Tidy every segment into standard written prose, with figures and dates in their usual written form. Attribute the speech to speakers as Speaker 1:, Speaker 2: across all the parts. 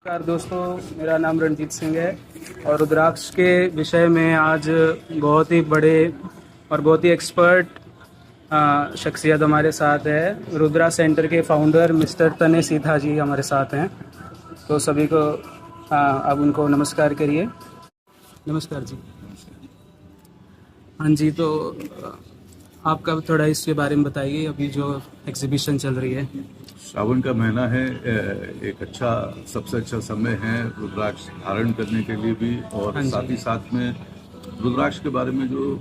Speaker 1: नमस्कार दोस्तों, मेरा नाम रणजीत सिंह है और रुद्राक्ष के विषय में आज बहुत ही बड़े और बहुत ही एक्सपर्ट शख्सियत हमारे साथ है। रुद्रा सेंटर के फाउंडर मिस्टर तने सीधा जी हमारे साथ हैं। तो सभी को अब उनको नमस्कार करिए। नमस्कार जी। हाँ जी, तो आपका थोड़ा इसके बारे में बताइए, अभी जो एग्जीबिशन चल रही है।
Speaker 2: सावन का महीना है, एक अच्छा सबसे अच्छा समय है रुद्राक्ष धारण करने के लिए भी, और साथ ही साथ में रुद्राक्ष के बारे में जो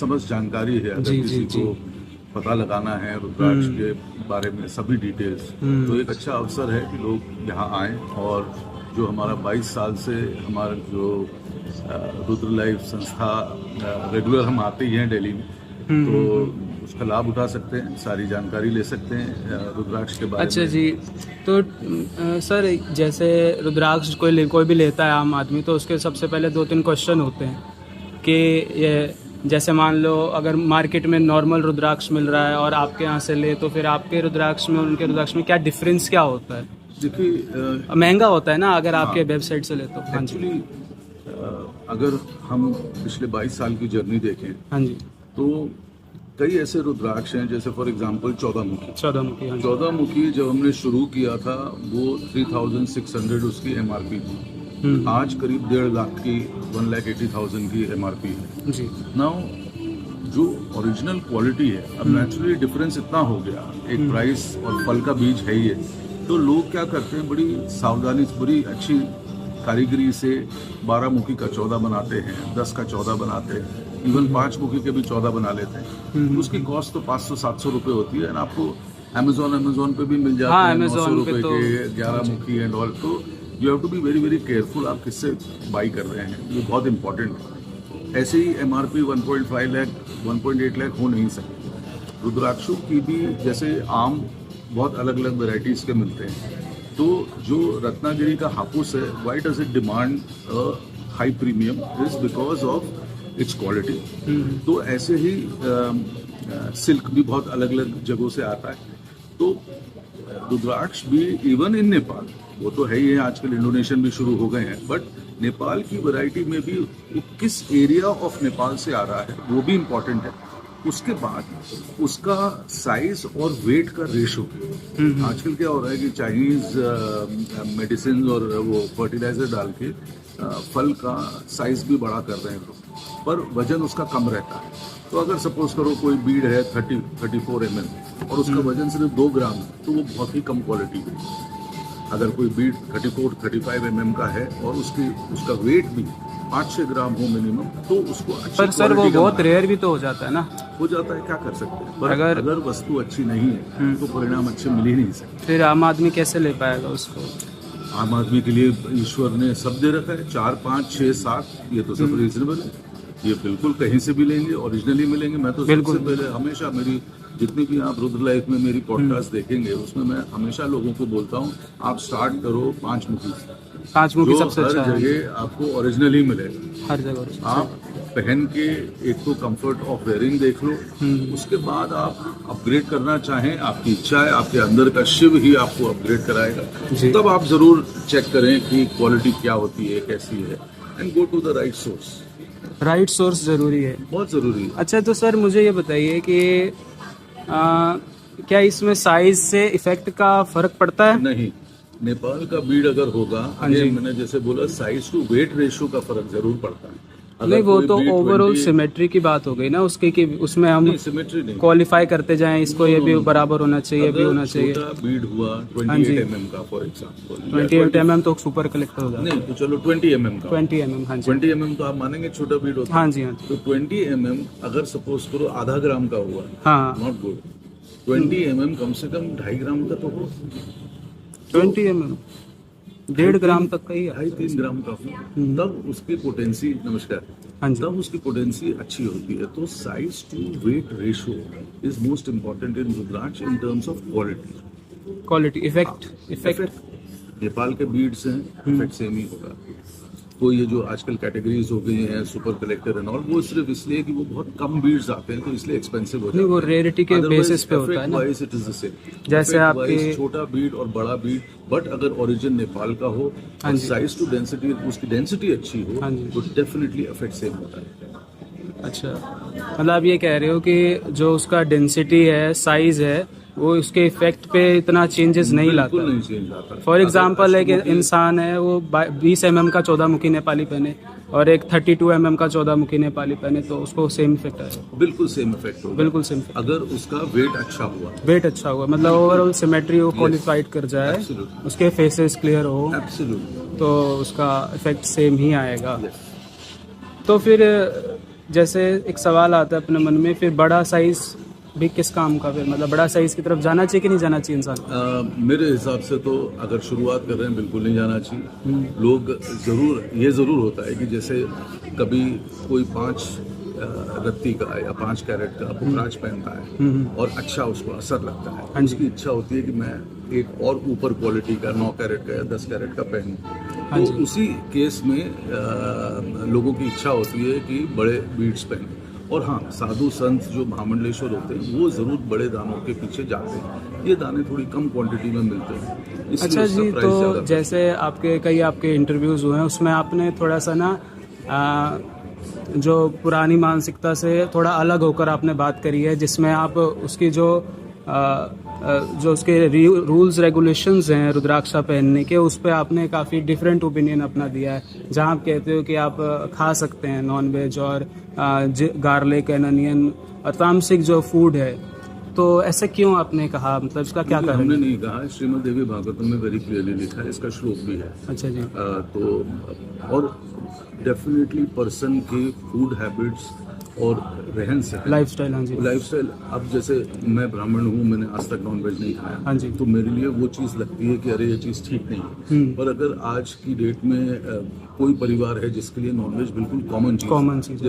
Speaker 2: समस्त जानकारी है, अगर किसी को पता लगाना है रुद्राक्ष के बारे में सभी डिटेल्स, तो एक अच्छा अवसर है कि लोग यहाँ आएं। और जो हमारा 22 साल से हमारा जो रुद्र लाइफ संस्था रेगुलर हम आते ही हैं दिल्ली में, तो उसका लाभ उठा सकते हैं, सारी जानकारी ले सकते हैं रुद्राक्ष के बारे में।
Speaker 1: अच्छा जी, तो सर जैसे रुद्राक्ष कोई भी लेता है आम आदमी, तो उसके सबसे पहले 2-3 क्वेश्चन होते हैं कि ये जैसे मान लो अगर मार्केट में नॉर्मल रुद्राक्ष मिल रहा है और आपके यहाँ से ले, तो फिर आपके रुद्राक्ष में उनके रुद्राक्ष में क्या डिफरेंस क्या होता है?
Speaker 2: देखिए,
Speaker 1: महंगा होता है ना अगर आपके वेबसाइट से ले तो। हाँ जी।
Speaker 2: एक्चुअली अगर हम पिछले 22 साल की जर्नी देखें,
Speaker 1: हाँ जी,
Speaker 2: तो कई ऐसे रुद्राक्ष हैं, जैसे फॉर एग्जांपल 14 मुखी जब हमने शुरू किया था वो 3600 उसकी MRP थी। आज करीब 1.5 लाख की 1,80,000 की MRP है
Speaker 1: जी।
Speaker 2: नाउ जो ओरिजिनल क्वालिटी है, अब नेचुरली डिफरेंस इतना हो गया, एक प्राइस और फल का बीज है ही है, तो लोग क्या करते हैं, बड़ी सावधानी से बड़ी अच्छी कारीगरी से 12 मुखी का 14 बनाते हैं, 10 का 14 बनाते हैं, इवन 5 मुखी के भी 14 बना लेते हैं। उसकी कॉस्ट तो 500-700 रुपये होती है। आपको अमेजोन पे भी मिल जाते हैं 900 रुपये के 11 मुखी एंड ऑल। तो you have to be very very careful आप किससे बाई कर रहे हैं, ये बहुत इंपॉर्टेंट है। ऐसे ही MRP 1.5 लाख 1.8 लाख हो नहीं सकती। रुद्राक्षों की भी जैसे आम बहुत अलग अलग वेराइटीज के मिलते हैं, तो जो रत्नागिरी का हापुस है, why does it demand high premium, is because of its quality. तो ऐसे ही सिल्क भी बहुत अलग अलग जगहों से आता है। तो रुद्राक्ष भी इवन इन नेपाल, वो तो है ही है, आजकल इंडोनेशियन भी शुरू हो गए हैं, बट नेपाल की वैरायटी में भी किस एरिया ऑफ नेपाल से आ रहा है वो भी इम्पोर्टेंट है। उसके बाद उसका साइज और वेट का रेशो। आजकल क्या हो रहा है कि चाइनीज मेडिसिन और वो फर्टिलाइजर डाल के फल का साइज भी बड़ा कर रहे हैं लोग, पर वजन उसका कम रहता है। तो अगर सपोज करो कोई बीड है 34 mm और उसका वजन सिर्फ 2 ग्राम है, तो वो बहुत ही कम क्वालिटी है। अगर कोई बीड 34-35 mm का है और उसका वेट भी 5-6 ग्राम हो मिनिमम, तो उसको अच्छी
Speaker 1: पर सर वो बहुत रेयर भी तो हो जाता है ना।
Speaker 2: हो जाता है, क्या कर सकते हैं, पर अगर वस्तु अच्छी नहीं है तो परिणाम अच्छे मिल ही नहीं सकते।
Speaker 1: फिर आम आदमी कैसे ले पाएगा उसको?
Speaker 2: आम आदमी के लिए ईश्वर ने सब दे रखा है, 4, 5, 6, 7, ये तो सब रीजनेबल है। ये बिल्कुल कहीं से भी लेंगे, ओरिजिनली मिलेंगे। मैं तो सबसे पहले हमेशा मेरी जितनी भी आप रुद्र लाइफ में मेरी पॉडकास्ट देखेंगे, उसमें मैं हमेशा लोगों को बोलता हूँ, आप स्टार्ट करो 5 मुखी से।
Speaker 1: 5 मुखी सबसे अच्छा है,
Speaker 2: हर जगह आपको ओरिजिनली मिलेगा,
Speaker 1: हर जगह।
Speaker 2: आप पहन के एक तो कंफर्ट ऑफ वेयरिंग देख लो, उसके बाद आप अपग्रेड करना चाहें, आपकी इच्छा है, आपके अंदर का शिव ही आपको अपग्रेड कराएगा। तब आप जरूर चेक करें कि क्वालिटी क्या होती है, कैसी है, and go to the right source.
Speaker 1: Right source जरूरी है, बहुत
Speaker 2: जरूरी है।
Speaker 1: अच्छा, तो सर मुझे ये बताइए कि क्या इसमें साइज से इफेक्ट का फर्क पड़ता है?
Speaker 2: नहीं, नेपाल का बीड अगर होगा, मैंने जैसे बोला, साइज टू वेट रेशियो का फर्क जरूर पड़ता है।
Speaker 1: नहीं, वो तो ओवरऑल सिमेट्री की बात हो गई ना उसकी, कि उसमें हम क्वालिफाई करते जाएं, इसको ये भी बराबर होना चाहिए, भी होना चाहिए।
Speaker 2: बीड हुआ 28 mm का फॉर एग्जांपल,
Speaker 1: 28 mm तो सुपर कलेक्टर हो जाता है।
Speaker 2: नहीं तो चलो 20 mm का,
Speaker 1: 20 mm, हाँ जी,
Speaker 2: 20 mm तो आप मानेंगे छोटा बीड होता है।
Speaker 1: हाँ जी, हाँ।
Speaker 2: तो 20 mm अगर सपोज करो आधा ग्राम का हुआ,
Speaker 1: हाँ,
Speaker 2: नॉट गुड। 20 mm कम से कम 2.5 ग्राम का तो हो।
Speaker 1: 20 mm 1.5 ग्राम तक का ही,
Speaker 2: 2.5-3 ग्राम का हो, तब उसकी पोटेंसी, नमस्कार, तब उसकी पोटेंसी अच्छी होती है। तो size to weight ratio is most important in rudraksha in terms of quality.
Speaker 1: Effect
Speaker 2: Nepal के बीड्स हैं, इफेक्ट सेम ही होगा। कोई ये जो आजकल कैटेगरीज हो गई हैं सुपर कलेक्टर एंड ऑल, वो सिर्फ इसलिए कि वो बहुत कम बीड्स आते हैं तो इसलिए एक्सपेंसिव हो जाते हैं।
Speaker 1: नहीं, वो रेयरिटी के बेसिस पे होता है ना।
Speaker 2: इट इज द सेम,
Speaker 1: जैसे आपके
Speaker 2: छोटा बीड और बड़ा बीड, बट अगर ओरिजिन नेपाल का हो और साइज टू डेंसिटी, उसकी डेंसिटी अच्छी हो तो डेफिनेटली इफेक्ट सेम होता है।
Speaker 1: अच्छा, मतलब आप ये कह रहे हो कि जो उसका डेंसिटी है, साइज है, वो उसके इफेक्ट पे इतना चेंजेस नहीं लाता।
Speaker 2: नहीं चेंज लाता।
Speaker 1: फॉर एग्जांपल एक इंसान है, वो 20 mm का 14 मुखी नेपाली पहने और एक 32 mm का 14 मुखी नेपाली पहने, तो उसको सेम इफेक्ट आएगा?
Speaker 2: बिल्कुल सेम इफेक्ट होगा,
Speaker 1: बिल्कुल सेम।
Speaker 2: अगर उसका वेट अच्छा हुआ,
Speaker 1: वेट अच्छा हुआ, मतलब ओवरऑल सिमेट्री वो क्वालिफाइड कर जाए, उसके फेसेस क्लियर हो, तो उसका इफेक्ट सेम ही आएगा। तो फिर जैसे एक सवाल आता है अपने मन में, फिर बड़ा साइज भी किस काम का? फिर मतलब बड़ा साइज की तरफ जाना चाहिए कि नहीं जाना चाहिए इंसान?
Speaker 2: मेरे हिसाब से तो अगर शुरुआत कर रहे हैं बिल्कुल नहीं जाना चाहिए। लोग ये जरूर होता है कि जैसे कभी कोई 5 रत्ती का या 5 कैरेट का पुखराज पहनता है और अच्छा उसको असर लगता है, उसकी इच्छा होती है कि मैं एक और ऊपर क्वालिटी का 9 कैरेट का या 10 कैरेट का पहनूं, तो उसी केस में लोगों की इच्छा होती है कि बड़े बीड्स पहने। और हाँ, साधु संत जो महामंडलेश्वर होते हैं वो जरूर बड़े दानों के पीछे जाते हैं, ये दाने थोड़ी कम क्वांटिटी में मिलते हैं।
Speaker 1: अच्छा जी, तो जैसे आपके इंटरव्यूज हुए हैं, उसमें आपने थोड़ा सा ना जो पुरानी मानसिकता से थोड़ा अलग होकर आपने बात करी है, जिसमें आप उसकी जो उसके रूल्स रेगुलेशंस हैं रुद्राक्षा पहनने के, उस पर आपने काफ़ी डिफरेंट ओपिनियन अपना दिया है, जहां आप कहते हो कि आप खा सकते हैं नॉन वेज और गार्लिक एंड अनियन और तामसिक जो फूड है, तो ऐसे क्यों आपने कहा? मतलब इसका क्या कारण?
Speaker 2: हमने नहीं कहा, श्रीमद् देवी भागवतम में वेरी क्लियरली लिखा है, इसका श्लोक भी है।
Speaker 1: अच्छा जी।
Speaker 2: तो और डेफिनेटली पर्सन के फूड हैबिट्स और रहन सहन,
Speaker 1: लाइफस्टाइल, हाँ जी,
Speaker 2: लाइफस्टाइल। अब जैसे मैं ब्राह्मण हूँ, मैंने आज तक नॉनवेज नहीं खाया,
Speaker 1: हाँ जी,
Speaker 2: तो मेरे लिए वो चीज़ लगती है कि अरे ये चीज़ ठीक नहीं है। पर अगर आज की डेट में कोई परिवार है जिसके लिए नॉनवेज बिल्कुल कॉमन चीज़,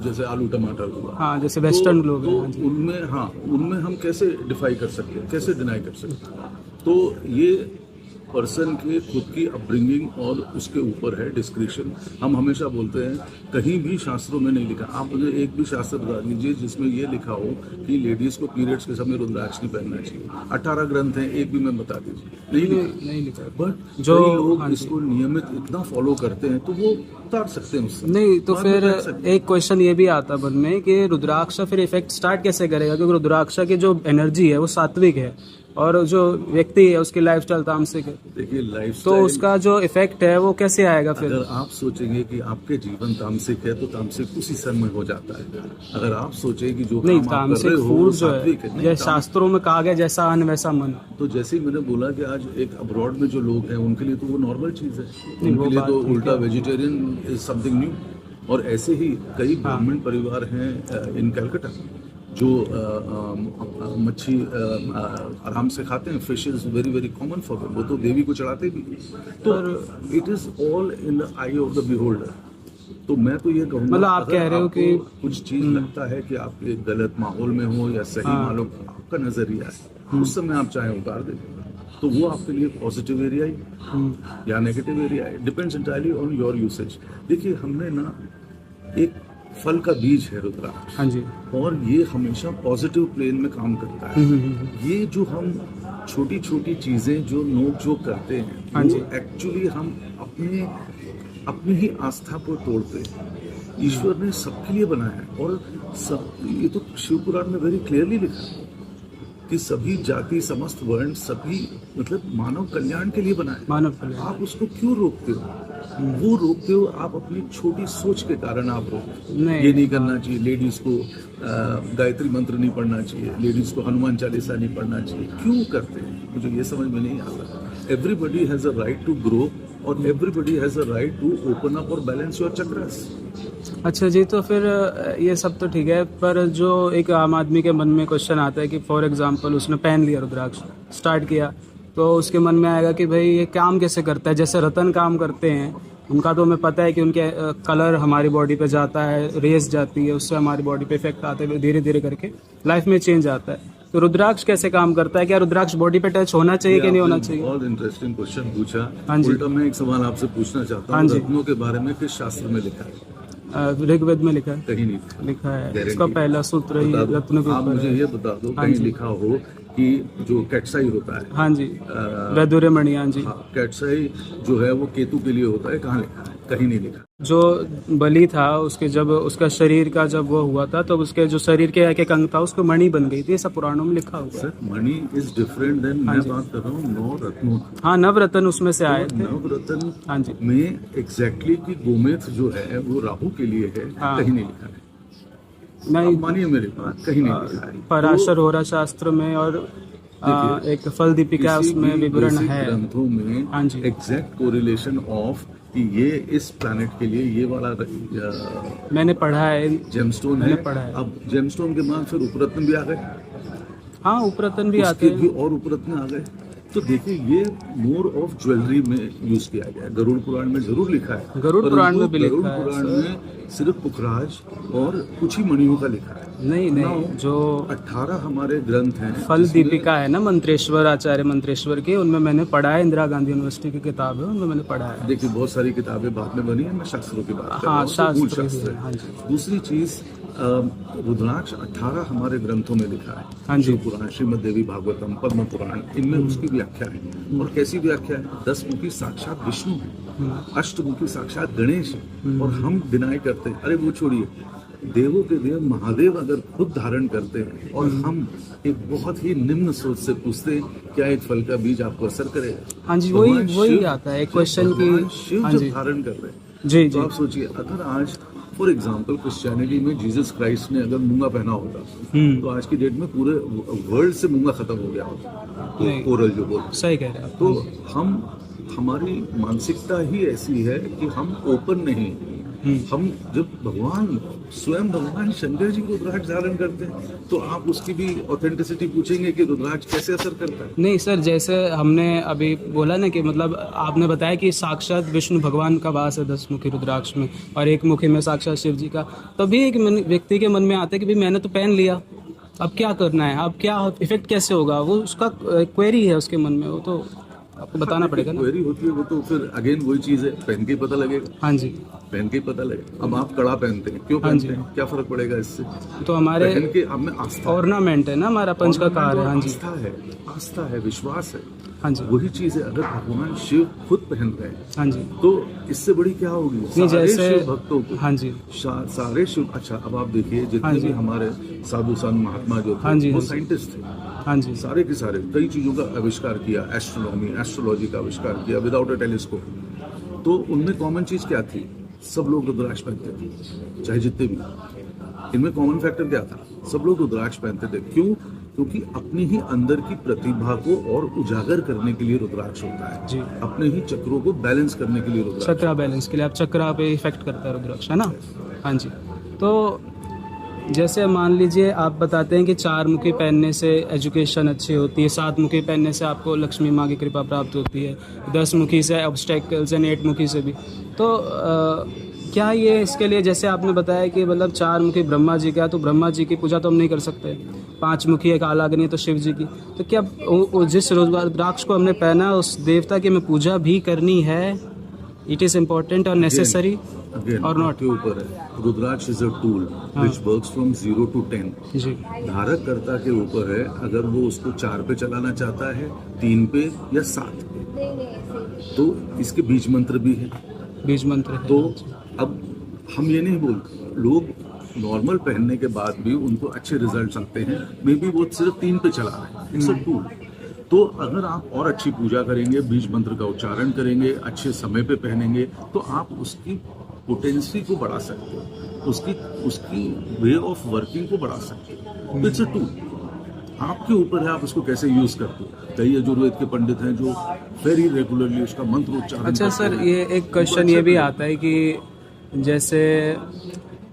Speaker 2: जैसे आलू टमाटर हुआ,
Speaker 1: हाँ, जैसे वेस्टर्न लोग हैं,
Speaker 2: उनमें हम कैसे डिफाई कर सकते हैं, कैसे डिनाई कर सकते हैं? तो ये पर्सन के खुद की अपब्रिंगिंग और उसके ऊपर है डिस्क्रिप्शन। हम हमेशा बोलते हैं कहीं भी शास्त्रों में नहीं लिखा, आप मुझे एक भी शास्त्र बता दीजिए जिसमें ये लिखा हो कि लेडीज को पीरियड्स के समय रुद्राक्ष नहीं पहनना चाहिए। 18 ग्रंथ हैं, एक भी मैं बता दीजिए, नहीं लिखा। बट जो लोग इसको नियमित इतना फॉलो करते हैं तो वो उतार सकते हैं उससे।
Speaker 1: नहीं तो फिर एक क्वेश्चन ये भी आता मन में कि रुद्राक्ष फिर इफेक्ट स्टार्ट कैसे करेगा? क्योंकि रुद्राक्ष की जो एनर्जी है वो सात्विक है और जो व्यक्ति है उसकी लाइफस्टाइल तामसिक है।
Speaker 2: देखिए लाइफस्टाइल,
Speaker 1: तो उसका जो इफेक्ट है वो कैसे आएगा? फिर
Speaker 2: अगर आप सोचेंगे कि आपके जीवन तामसिक है तो तामसिक उसी समय हो जाता है। अगर आप सोचे कि जो
Speaker 1: नहीं, तामसिक फूड जो है शास्त्रों में कहा गया जैसा अन्न वैसा मन,
Speaker 2: तो जैसे ही मैंने बोला कि आज एक अब्रॉड में जो लोग हैं उनके लिए तो वो नॉर्मल चीज है, उनके लिए तो उल्टा वेजिटेरियन इज समथिंग न्यू। और ऐसे ही कई ब्राह्मण परिवार हैं इन कलकत्ता जो मच्छी आराम से खाते हैं, fish is very very common for them, वो तो देवी को चढ़ाते भी। तो it is all in the I of the beholder. तो मैं तो ये कहूँगा,
Speaker 1: मतलब आप कह रहे हो कि
Speaker 2: कुछ चीज लगता है कि आप एक गलत माहौल में हो या सही मालूम आपका नजरिया है, उस समय आप चाहे उतार दें, तो वो आपके लिए पॉजिटिव एरिया है या नेगेटिव एरिया है, depends entirely on your usage. देखिए हमने ना एक फल का बीज है रुद्राक्ष,
Speaker 1: हाँ जी, और
Speaker 2: ये हमेशा पॉजिटिव प्लेन में काम करता है। ये जो हम छोटी छोटी चीजें जो नोक झोंक करते हैं,
Speaker 1: हाँ
Speaker 2: वो एक्चुअली हम अपनी ही आस्था को तोड़ते हैं। ईश्वर ने सबके लिए बनाया है और ये तो शिव पुराण में वेरी क्लियरली लिखा है कि सभी जाति समस्त वर्ण सभी मतलब मानव कल्याण के लिए बनाया है।
Speaker 1: मानव कल्याण।
Speaker 2: आप उसको क्यों रोकते हो? वो रोकते हो आप अपनी छोटी सोच के कारण आप रोकते हो। ये नहीं करना चाहिए, लेडीज को गायत्री मंत्र नहीं पढ़ना चाहिए, लेडीज को हनुमान चालीसा नहीं पढ़ना चाहिए, क्यों करते हैं? मुझे ये समझ में नहीं आता। Everybody has a right to grow और everybody has a right to open up और बैलेंस योर चक्रास।
Speaker 1: अच्छा जी, तो फिर ये सब तो ठीक है, पर जो एक आम आदमी के मन में क्वेश्चन आता है कि फॉर एग्जांपल उसने पहन लिया रुद्राक्ष, स्टार्ट किया, तो उसके मन में आएगा कि भाई ये काम कैसे करता है? जैसे रतन काम करते हैं उनका तो हमें पता है कि उनके कलर हमारी बॉडी पे जाता है, रेस जाती है, उससे हमारी बॉडी पे इफेक्ट आते हैं, धीरे धीरे करके लाइफ में चेंज आता है। तो रुद्राक्ष कैसे काम करता है? क्या रुद्राक्ष बॉडी पे टच होना चाहिए कि नहीं होना चाहिए?
Speaker 2: बहुत इंटरेस्टिंग क्वेश्चन पूछा।
Speaker 1: हाँ जी।
Speaker 2: उल्टा मैं एक सवाल आपसे पूछना चाहता
Speaker 1: हाँ
Speaker 2: हूँ,
Speaker 1: जी।
Speaker 2: रत्नों के बारे में किस शास्त्र में लिखा है?
Speaker 1: ऋग्वेद में लिखा है।
Speaker 2: कहीं नहीं
Speaker 1: लिखा है,
Speaker 2: Guarantee।
Speaker 1: इसका पहला सूत्र ही
Speaker 2: बता दो।
Speaker 1: रत्न के
Speaker 2: आप
Speaker 1: ऊपर
Speaker 2: मुझे
Speaker 1: है।
Speaker 2: ये बता दो,
Speaker 1: हाँ
Speaker 2: कहीं
Speaker 1: जी।
Speaker 2: लिखा हो कि जो कैटसाई होता है,
Speaker 1: हाँ जी, वैदुर्य मणि, हाँ जी।
Speaker 2: हाँ, कैटसाई जो है वो केतु के लिए होता है, कहाँ लिखा है? कहीं नहीं लिखा।
Speaker 1: जो बलि था उसके, जब उसका शरीर का जब वो हुआ था तो उसके जो शरीर के एक एक अंग था उसको मणि बन गई थी, ऐसा पुराणों में लिखा हुआ है।
Speaker 2: सर मणि इज डिफरेंट देन, मैं बात कर रहा हूँ 9 रत्नों की।
Speaker 1: हाँ, नवरत्न उसमें से आए थे।
Speaker 2: नवरत्न
Speaker 1: हाँ जी।
Speaker 2: में एग्जैक्टली की गोमेथ जो है वो राहु के लिए है,
Speaker 1: हाँ।
Speaker 2: कहीं नहीं लिखा है।
Speaker 1: नहीं,
Speaker 2: आप मानिए मेरी बात, कहीं नहीं लिखा है।
Speaker 1: पराशर होरा शास्त्र में और एक फल दीपिका
Speaker 2: किसी
Speaker 1: उसमें
Speaker 2: भी
Speaker 1: विवरण
Speaker 2: basic
Speaker 1: है।
Speaker 2: ग्रंथों में
Speaker 1: हाँ जी।
Speaker 2: एग्जैक्ट कोरिलेशन ऑफ कि ये इस प्लैनेट के लिए ये वाला
Speaker 1: मैंने पढ़ा है।
Speaker 2: जेमस्टोन है।
Speaker 1: मैंने पढ़ा है।
Speaker 2: अब जेमस्टोन के बाद फिर उपरत्न भी आ गए,
Speaker 1: हाँ, उपरत्न भी आते
Speaker 2: उसके भी
Speaker 1: हैं।
Speaker 2: और उपरत्न आ गए। तो देखिए ये मोर ऑफ ज्वेलरी में यूज किया गया है। गरुड़ पुराण में जरूर लिखा है,
Speaker 1: गरुड़ पुराण में भी
Speaker 2: गरुड़
Speaker 1: लिखा है,
Speaker 2: पुराण
Speaker 1: सर।
Speaker 2: में सिर्फ पुखराज और कुछ ही मणियों का लिखा है।
Speaker 1: नहीं नहीं, जो
Speaker 2: 18 हमारे ग्रंथ हैं।
Speaker 1: फल
Speaker 2: जिसमें-
Speaker 1: दीपिका है ना मंत्रेश्वर, आचार्य मंत्रेश्वर की, उनमें मैंने पढ़ा है। इंदिरा गांधी यूनिवर्सिटी की किताब है, उनमें मैंने पढ़ा है।
Speaker 2: देखिए बहुत सारी किताबें बाद में बनी है, मैं शास्त्रों की बात कर रहा
Speaker 1: हाँ,
Speaker 2: हूँ, तो मूल
Speaker 1: शास्त्र
Speaker 2: शास्त्र
Speaker 1: ही है,
Speaker 2: है।
Speaker 1: हाँ जी।
Speaker 2: दूसरी चीज रुद्राक्ष 18 हमारे ग्रंथों में लिखा है।
Speaker 1: हाँ जी।
Speaker 2: शिव पुराण, श्रीमद देवी भागवतम, पद्म पुराण, इनमें उसकी व्याख्या है। और कैसी व्याख्या है? 10 मुखी साक्षात विष्णु है, अष्टमुखी साक्षात गणेश है। और हम डिनाई करते हैं, अरे वो छोड़िए, देवों के देव महादेव अगर खुद धारण करते हैं और हम एक बहुत ही निम्न सोच से पूछते हैं क्या एक फल का बीज आपको असर करेगा?
Speaker 1: हाँ जी,
Speaker 2: भगवान
Speaker 1: वही
Speaker 2: शिव-
Speaker 1: आता है क्वेश्चन
Speaker 2: भगवान
Speaker 1: की।
Speaker 2: शिव
Speaker 1: हाँ
Speaker 2: जब
Speaker 1: जी
Speaker 2: धारण कर रहे हैं,
Speaker 1: जी
Speaker 2: तो
Speaker 1: जी।
Speaker 2: आप सोचिए, अगर आज फॉर एग्जाम्पल क्रिश्चियनिटी में जीसस क्राइस्ट ने अगर मूंगा पहना होता तो आज की डेट में पूरे वर्ल्ड से मूंगा खत्म हो गया होता, तो
Speaker 1: नहीं।
Speaker 2: ओरल जो बोलते।
Speaker 1: सही कह रहे हैं आप।
Speaker 2: तो हमारी मानसिकता ही ऐसी है कि हम ओपन नहीं। हम जब स्वयं भगवान शंकर जी को रुद्राक्ष धारण करते हैं तो आप उसकी भी ऑथेंटिसिटी पूछेंगे कि रुद्राक्ष कैसे असर करता है?
Speaker 1: नहीं सर, जैसे हमने अभी बोला ना कि मतलब आपने बताया कि साक्षात विष्णु भगवान का वास है 10 मुखी रुद्राक्ष में और 1 मुखी में साक्षात शिव जी का। तभी एक व्यक्ति के मन में आता है कि भाई मैंने तो पहन लिया, अब क्या करना है, अब क्या इफेक्ट कैसे होगा? वो उसका क्वेरी है उसके मन में, वो तो आपको बताना पड़ेगा ना।
Speaker 2: क्वेरी होती है वो, तो फिर अगेन वही चीज है, पहन के ही पता लगेगा।
Speaker 1: हाँ जी,
Speaker 2: पहन के ही पता लगेगा। अब आप कड़ा पहनते हैं, क्यों
Speaker 1: हाँ
Speaker 2: पहनते
Speaker 1: जी।
Speaker 2: हैं? क्या फर्क पड़ेगा इससे?
Speaker 1: तो हमारे
Speaker 2: पहन के आप में आस्था,
Speaker 1: ऑर्नामेंट है ना हमारा पंच का कार है। हाँ जी,
Speaker 2: आस्था है, विश्वास है।
Speaker 1: हाँ जी,
Speaker 2: वही चीज है, अगर भगवान शिव खुद पहन रहे हैं
Speaker 1: हाँ जी।
Speaker 2: तो इससे बड़ी क्या होगी?
Speaker 1: नहीं,
Speaker 2: सारे
Speaker 1: जैसे
Speaker 2: शिव भक्तों को,
Speaker 1: हाँ जी,
Speaker 2: सारे शिव, अच्छा अब आप देखिए
Speaker 1: हाँ
Speaker 2: जितने
Speaker 1: जी।
Speaker 2: भी हमारे साधु संत महात्मा जो
Speaker 1: हाँ जी,
Speaker 2: थे वो
Speaker 1: हाँ जी।
Speaker 2: साइंटिस्ट थे,
Speaker 1: हाँ जी,
Speaker 2: सारे के सारे कई चीजों का आविष्कार किया, एस्ट्रोलॉजी का आविष्कार किया विदाउट अ टेलीस्कोप। तो उनमें कॉमन चीज क्या थी? सब लोग रुद्राक्ष पहनते थे, चाहे जितने भी। इनमें कॉमन फैक्टर क्या था? सब लोग रुद्राक्ष पहनते थे। क्यों? क्योंकि अपनी ही अंदर की प्रतिभा को और उजागर करने के लिए रुद्राक्ष होता है
Speaker 1: जी।
Speaker 2: अपने ही चक्रों को बैलेंस करने के लिए रुद्राक्ष।
Speaker 1: चक्रा बैलेंस के लिए, आप चक्रा पे इफेक्ट करता है रुद्राक्ष, है ना? हाँ जी। तो जैसे मान लीजिए आप बताते हैं कि 4 मुखी पहनने से एजुकेशन अच्छी होती है, 7 मुखी पहनने से आपको लक्ष्मी माँ की कृपा प्राप्त होती है, 10 मुखी से ऑब्स्टेकल्स एंड 8 मुखी से भी। तो क्या ये इसके लिए, जैसे आपने बताया कि मतलब 4 मुखी ब्रह्मा जी का, तो ब्रह्मा जी की पूजा तो हम नहीं कर सकते, 5 मुखी एक कालाग्नि तो शिव जी की, तो क्या जिस रुद्राक्ष को हमने पहना उस देवता की हमें पूजा भी करनी है? इट इज़ इम्पोर्टेंट और नेसेसरी और नॉट?
Speaker 2: के ऊपर है। Rudraksha is a tool which works from 0 to 10।
Speaker 1: जी,
Speaker 2: धारक कर्ता के ऊपर है, अगर वो उसको 4 पे चलाना चाहता है, 3 पे या 7 पे। तो इसके बीज मंत्र भी है।
Speaker 1: बीज मंत्र है।
Speaker 2: तो अब हम ये नहीं बोलते, लोग नॉर्मल पहनने के बाद भी उनको अच्छे रिजल्ट्स आते हैं, मे बी वो सिर्फ 3 पे चला रहे हैं, इट्स अ टूल। तो अगर आप और अच्छी पूजा करेंगे, बीज मंत्र का उच्चारण करेंगे, अच्छे समय पे पहनेंगे, तो आप उसकी पोटेंसी को बढ़ा सकते हो, उसकी वे ऑफ वर्किंग को बढ़ा सकते हो। इट्स अ टूल, आपके ऊपर है आप उसको कैसे यूज करते हो। कई यजुर्वेद के पंडित हैं जो वेरी रेगुलरली उसका मंत्र उच्चारण
Speaker 1: अच्छा
Speaker 2: करते
Speaker 1: सर,
Speaker 2: हैं।
Speaker 1: ये एक क्वेश्चन ये भी आता है कि जैसे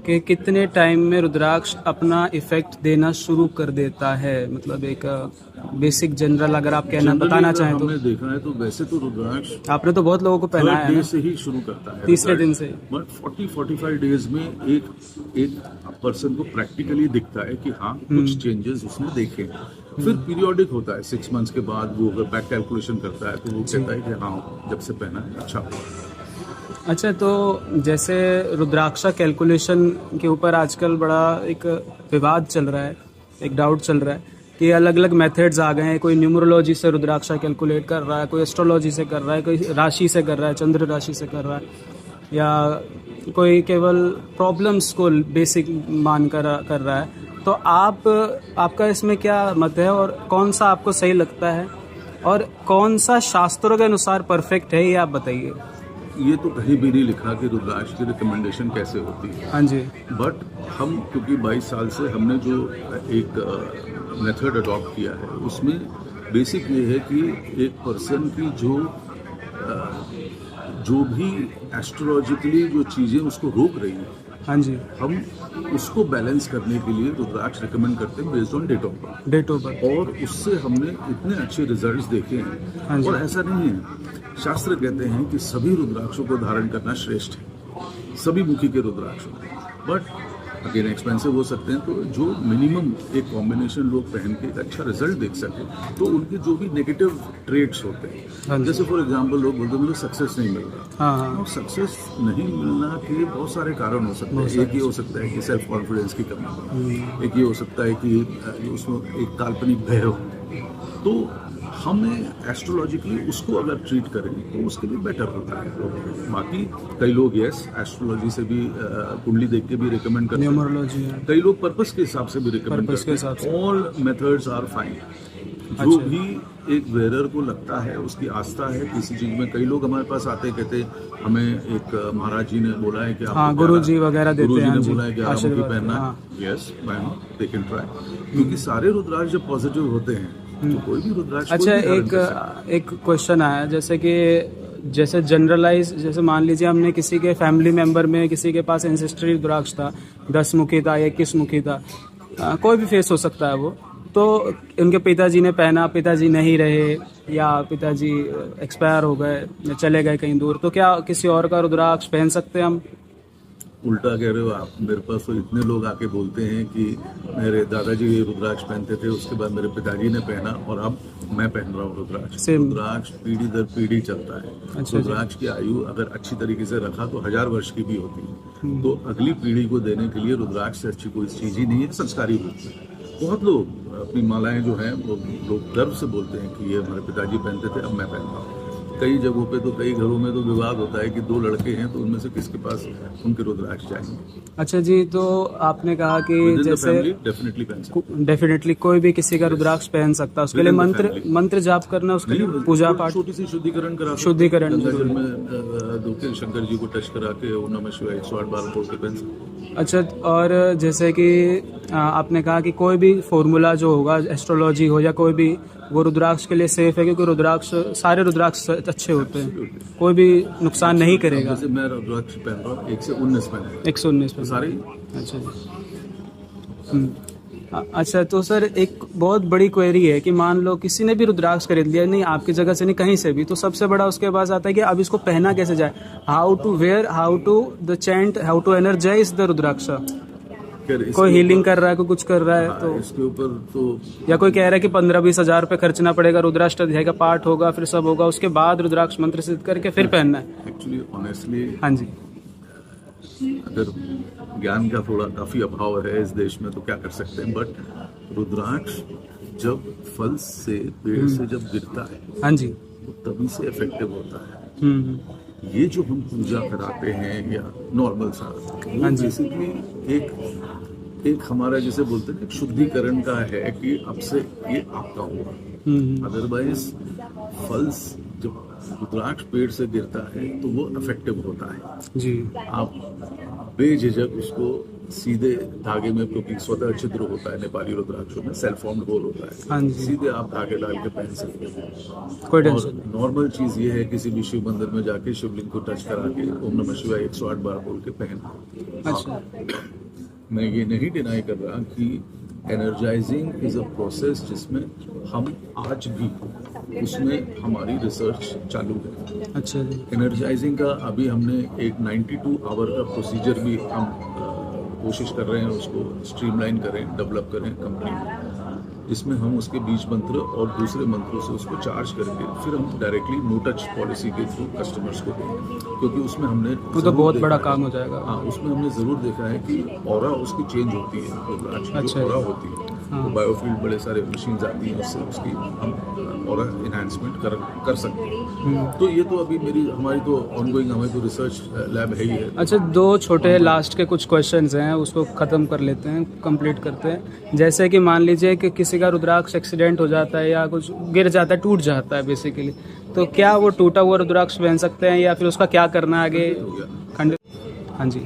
Speaker 1: कि कितने टाइम में रुद्राक्ष अपना इफेक्ट देना शुरू कर देता है, मतलब एक बेसिक जनरल अगर आप कहना बताना चाहें तो।
Speaker 2: हमने देखा है तो वैसे तो रुद्राक्ष
Speaker 1: आपने तो बहुत लोगों को पहनाया है
Speaker 2: डे
Speaker 1: ना?
Speaker 2: से ही शुरू करता है,
Speaker 1: तीसरे दिन से।
Speaker 2: बट 40-45 डेज में एक पर्सन को प्रैक्टिकली दिखता है कि हाँ कुछ चेंजेस उसने देखे हैं। फिर पीरियोडिक होता है, 6 मंथ्स के बाद वो अगर बैक कैलकुलेशन करता है तो वो कहता है कि हाँ जब से पहना है अच्छा हुआ।
Speaker 1: अच्छा, तो जैसे रुद्राक्षा कैलकुलेशन के ऊपर आजकल बड़ा एक विवाद चल रहा है, एक डाउट चल रहा है कि अलग अलग मेथड्स आ गए हैं। कोई न्यूमरोलॉजी से रुद्राक्षा कैलकुलेट कर रहा है, कोई एस्ट्रोलॉजी से कर रहा है, कोई राशि से कर रहा है, चंद्र राशि से कर रहा है, या कोई केवल प्रॉब्लम्स को बेसिक मान कर कर रहा है। तो आपका इसमें क्या मत है और कौन सा आपको सही लगता है और कौन सा शास्त्रों के अनुसार परफेक्ट है, ये आप बताइए।
Speaker 2: ये तो कहीं भी नहीं लिखा कि रुद्राक्ष की रिकमेंडेशन कैसे होती है।
Speaker 1: हाँ जी।
Speaker 2: बट हम क्योंकि 22 साल से हमने जो एक मेथड अडॉप्ट किया है उसमें बेसिक ये है कि एक पर्सन की जो भी एस्ट्रोलॉजिकली जो चीज़ें उसको रोक रही हैं,
Speaker 1: हाँ जी,
Speaker 2: हम उसको बैलेंस करने के लिए रुद्राक्ष रिकमेंड करते हैं based on date of birth. और उससे हमने इतने अच्छे रिजल्ट्स देखे
Speaker 1: हाँ
Speaker 2: हैं।
Speaker 1: जी।
Speaker 2: और ऐसा नहीं है, शास्त्र कहते हैं कि सभी रुद्राक्षों को धारण करना श्रेष्ठ है, सभी मुखी के रुद्राक्षों, बट अगेन एक्सपेंसिव हो सकते हैं। तो जो मिनिमम एक कॉम्बिनेशन लोग पहन के एक अच्छा रिजल्ट देख सके, तो उनके जो भी नेगेटिव ट्रेड्स होते हैं, जैसे फॉर एग्जांपल लोग बोलते हैं मुझे सक्सेस नहीं मिल रहा, और सक्सेस नहीं मिलना के बहुत सारे कारण हो सकते हैं। एक ये हो सकता है कि सेल्फ कॉन्फिडेंस की कमी, एक ये हो सकता है कि उसमें एक काल्पनिक भय हो। तो हमें एस्ट्रोलॉजिकली उसको अगर ट्रीट करें तो उसके लिए बेटर होता है। बाकी कई लोग एस्ट्रोलॉजी से भी कुंडली देख के भी रिकमेंड करते हैं, कई लोग पर्पस के हिसाब से भी रिकमेंड करते हैं। All methods are fine. जो भी एक वेरर को लगता है, उसकी आस्था है किसी चीज में। कई लोग हमारे पास आते कहते हमें एक महाराज जी ने बोला है कि आप
Speaker 1: गुरु जी वगैरह देते हैं,
Speaker 2: गुरु जी ने बोला है कि आपको पहनना है। यस, दे कैन ट्राई, क्योंकि सारे रुद्राक्ष जब पॉजिटिव होते हैं तो कोई भी रुद्राक्ष।
Speaker 1: अच्छा, एक क्वेश्चन आया, जैसे कि जैसे जनरलाइज, जैसे मान लीजिए हमने किसी के फैमिली मेंबर में किसी के पास एंसेस्ट्री रुद्राक्ष था, 10 मुखी था या 21 मुखी था, कोई भी फेस हो सकता है वो, तो उनके पिताजी ने पहना, पिताजी नहीं रहे या पिताजी एक्सपायर हो गए, चले गए कहीं दूर, तो क्या किसी और का रुद्राक्ष पहन सकते हैं हम?
Speaker 2: उल्टा कह रहे हो आप। मेरे पास तो इतने लोग आके बोलते हैं कि मेरे दादाजी ये रुद्राक्ष पहनते थे, उसके बाद मेरे पिताजी ने पहना और अब मैं पहन रहा हूँ रुद्राक्ष। रुद्राक्ष पीढ़ी दर पीढ़ी चलता है।
Speaker 1: अच्छा,
Speaker 2: रुद्राक्ष की आयु अगर अच्छी तरीके से रखा तो 1000 वर्ष की भी होती है। तो अगली पीढ़ी को देने के लिए रुद्राक्ष से अच्छी कोई चीज ही नहीं है, संस्कारी होती है। बहुत लोग अपनी मालाएं जो हैं वो लोग गर्व से बोलते हैं कि ये हमारे पिताजी पहनते थे, अब मैं पहनता हूँ। कई जगहों पे तो कई घरों में तो विवाद होता है कि 2 लड़के हैं तो उनमें से किसके पास उनके रुद्राक्ष चाहिए। अच्छा जी, तो आपने कहा कि जैसे डेफिनेटली कोई भी किसी का रुद्राक्ष पहन सकता है, उसके लिए मंत्र जाप करना, उसके लिए पूजा पाठ, छोटी सी शुद्धिकरण करा, शुद्धिकरण में शंकर जी को टच करा के ओम नमः शिवाय 108 बार बोल के पहन सकते। अच्छा, और जैसे कि आपने कहा कि कोई भी फॉर्मूला जो होगा, एस्ट्रोलॉजी हो या कोई भी, वो रुद्राक्ष के लिए सेफ है, क्योंकि रुद्राक्ष, सारे रुद्राक्ष अच्छे होते हैं, कोई भी नुकसान नहीं करेगा। जैसे मैं रुद्राक्ष पहन रहा हूँ 119 पहन, 119 पहन सारे। अच्छा जी। अच्छा, तो सर एक बहुत बड़ी क्वेरी है कि मान लो किसी ने भी रुद्राक्ष खरीद लिया, नहीं आपकी जगह से नहीं कहीं से भी, तो सबसे बड़ा उसके पास आता है कि अब इसको पहना कैसे जाए, how to wear, how to the chant, how to energise the rudraksha. कोई हीलिंग कर रहा है, कोई कुछ कर रहा है, तो इसके ऊपर तो, या कोई कह रहा है कि 15-20 हज़ार रुपये खर्चना पड़ेगा, रुद्राक्ष अध्याय का पाठ होगा, फिर सब होगा, उसके बाद रुद्राक्ष मंत्र सिद्ध करके फिर पहनना है। एक्चुअली ऑनेस्टली, हाँ जी, अगर ज्ञान का थोड़ा काफी अभाव है इस देश में तो क्या कर सकते हैं, बट रुद्राक्ष जब फल से, पेड़ से जब गिरता है, हाँ जी, तो तभी से इफेक्टिव होता है। ये जो हम पूजा कराते हैं या नॉर्मल सा, बेसिकली एक हमारा जैसे बोलते हैं शुद्धिकरण का है कि अब से ये आपका होगा। अदरवाइज फल जब रुद्राक्ष पेड़ से गिरता है तो वो इफेक्टिव होता है जी। आप बेझिझक उसको सीधे धागे में, क्योंकि स्वतः छिद्र होता है नेपाली रुद्राक्षों में, सेल्फ फॉर्म्ड होल होता
Speaker 1: हाँ
Speaker 2: है,
Speaker 1: जी।
Speaker 2: सीधे आप धागे डाल के पहन सकते हो।
Speaker 1: कोई
Speaker 2: और
Speaker 1: टेंशन
Speaker 2: नॉर्मल चीज ये है किसी भी शिव मंदिर में जाके शिवलिंग को टच करा के ओम नमः शिवाय 108 बार बोल के पहनना।
Speaker 1: नहीं। अच्छा।
Speaker 2: मैं ये नहीं डिनाई कर रहा कि एनर्जाइजिंग इज अ प्रोसेस जिसमें हम आज भी उसमें हमारी रिसर्च चालू है।
Speaker 1: अच्छा जी।
Speaker 2: एनर्जाइजिंग का अभी हमने एक 92 आवर का प्रोसीजर भी हम कोशिश कर रहे हैं उसको स्ट्रीमलाइन करें, डेवलप करें कंपनी में, जिसमें हम उसके बीज मंत्र और दूसरे मंत्रों से उसको चार्ज करके फिर हम डायरेक्टली नो टच पॉलिसी के थ्रू कस्टमर्स को देंगे, क्योंकि उसमें हमने
Speaker 1: वो तो बहुत बड़ा काम हो जाएगा।
Speaker 2: हाँ, उसमें हमने जरूर देखा है कि ऑरा उसकी चेंज होती है, रुद्राक्ष की
Speaker 1: अच्छा।
Speaker 2: जो ऑरा होती है,
Speaker 1: हाँ।
Speaker 2: तो बायोफील्ड बड़े सारे मशीन्स आती हैं, उससे उसकी हम ऑरा इन्हांसमेंट कर सकते हैं। तो ये तो अभी हमारी तो ऑनगोइंग, हमारी तो रिसर्च लैब है ही है।
Speaker 1: अच्छा, दो छोटे लास्ट के कुछ क्वेश्चंस हैं, उसको ख़त्म कर लेते हैं, कंप्लीट करते हैं। जैसे कि मान लीजिए कि किसी का रुद्राक्ष एक्सीडेंट हो जाता है या कुछ गिर जाता है, टूट जाता है बेसिकली, तो क्या वो टूटा हुआ रुद्राक्ष पहन सकते हैं या फिर उसका क्या करना है आगे?
Speaker 2: हो गया,
Speaker 1: खंडित। हाँ जी।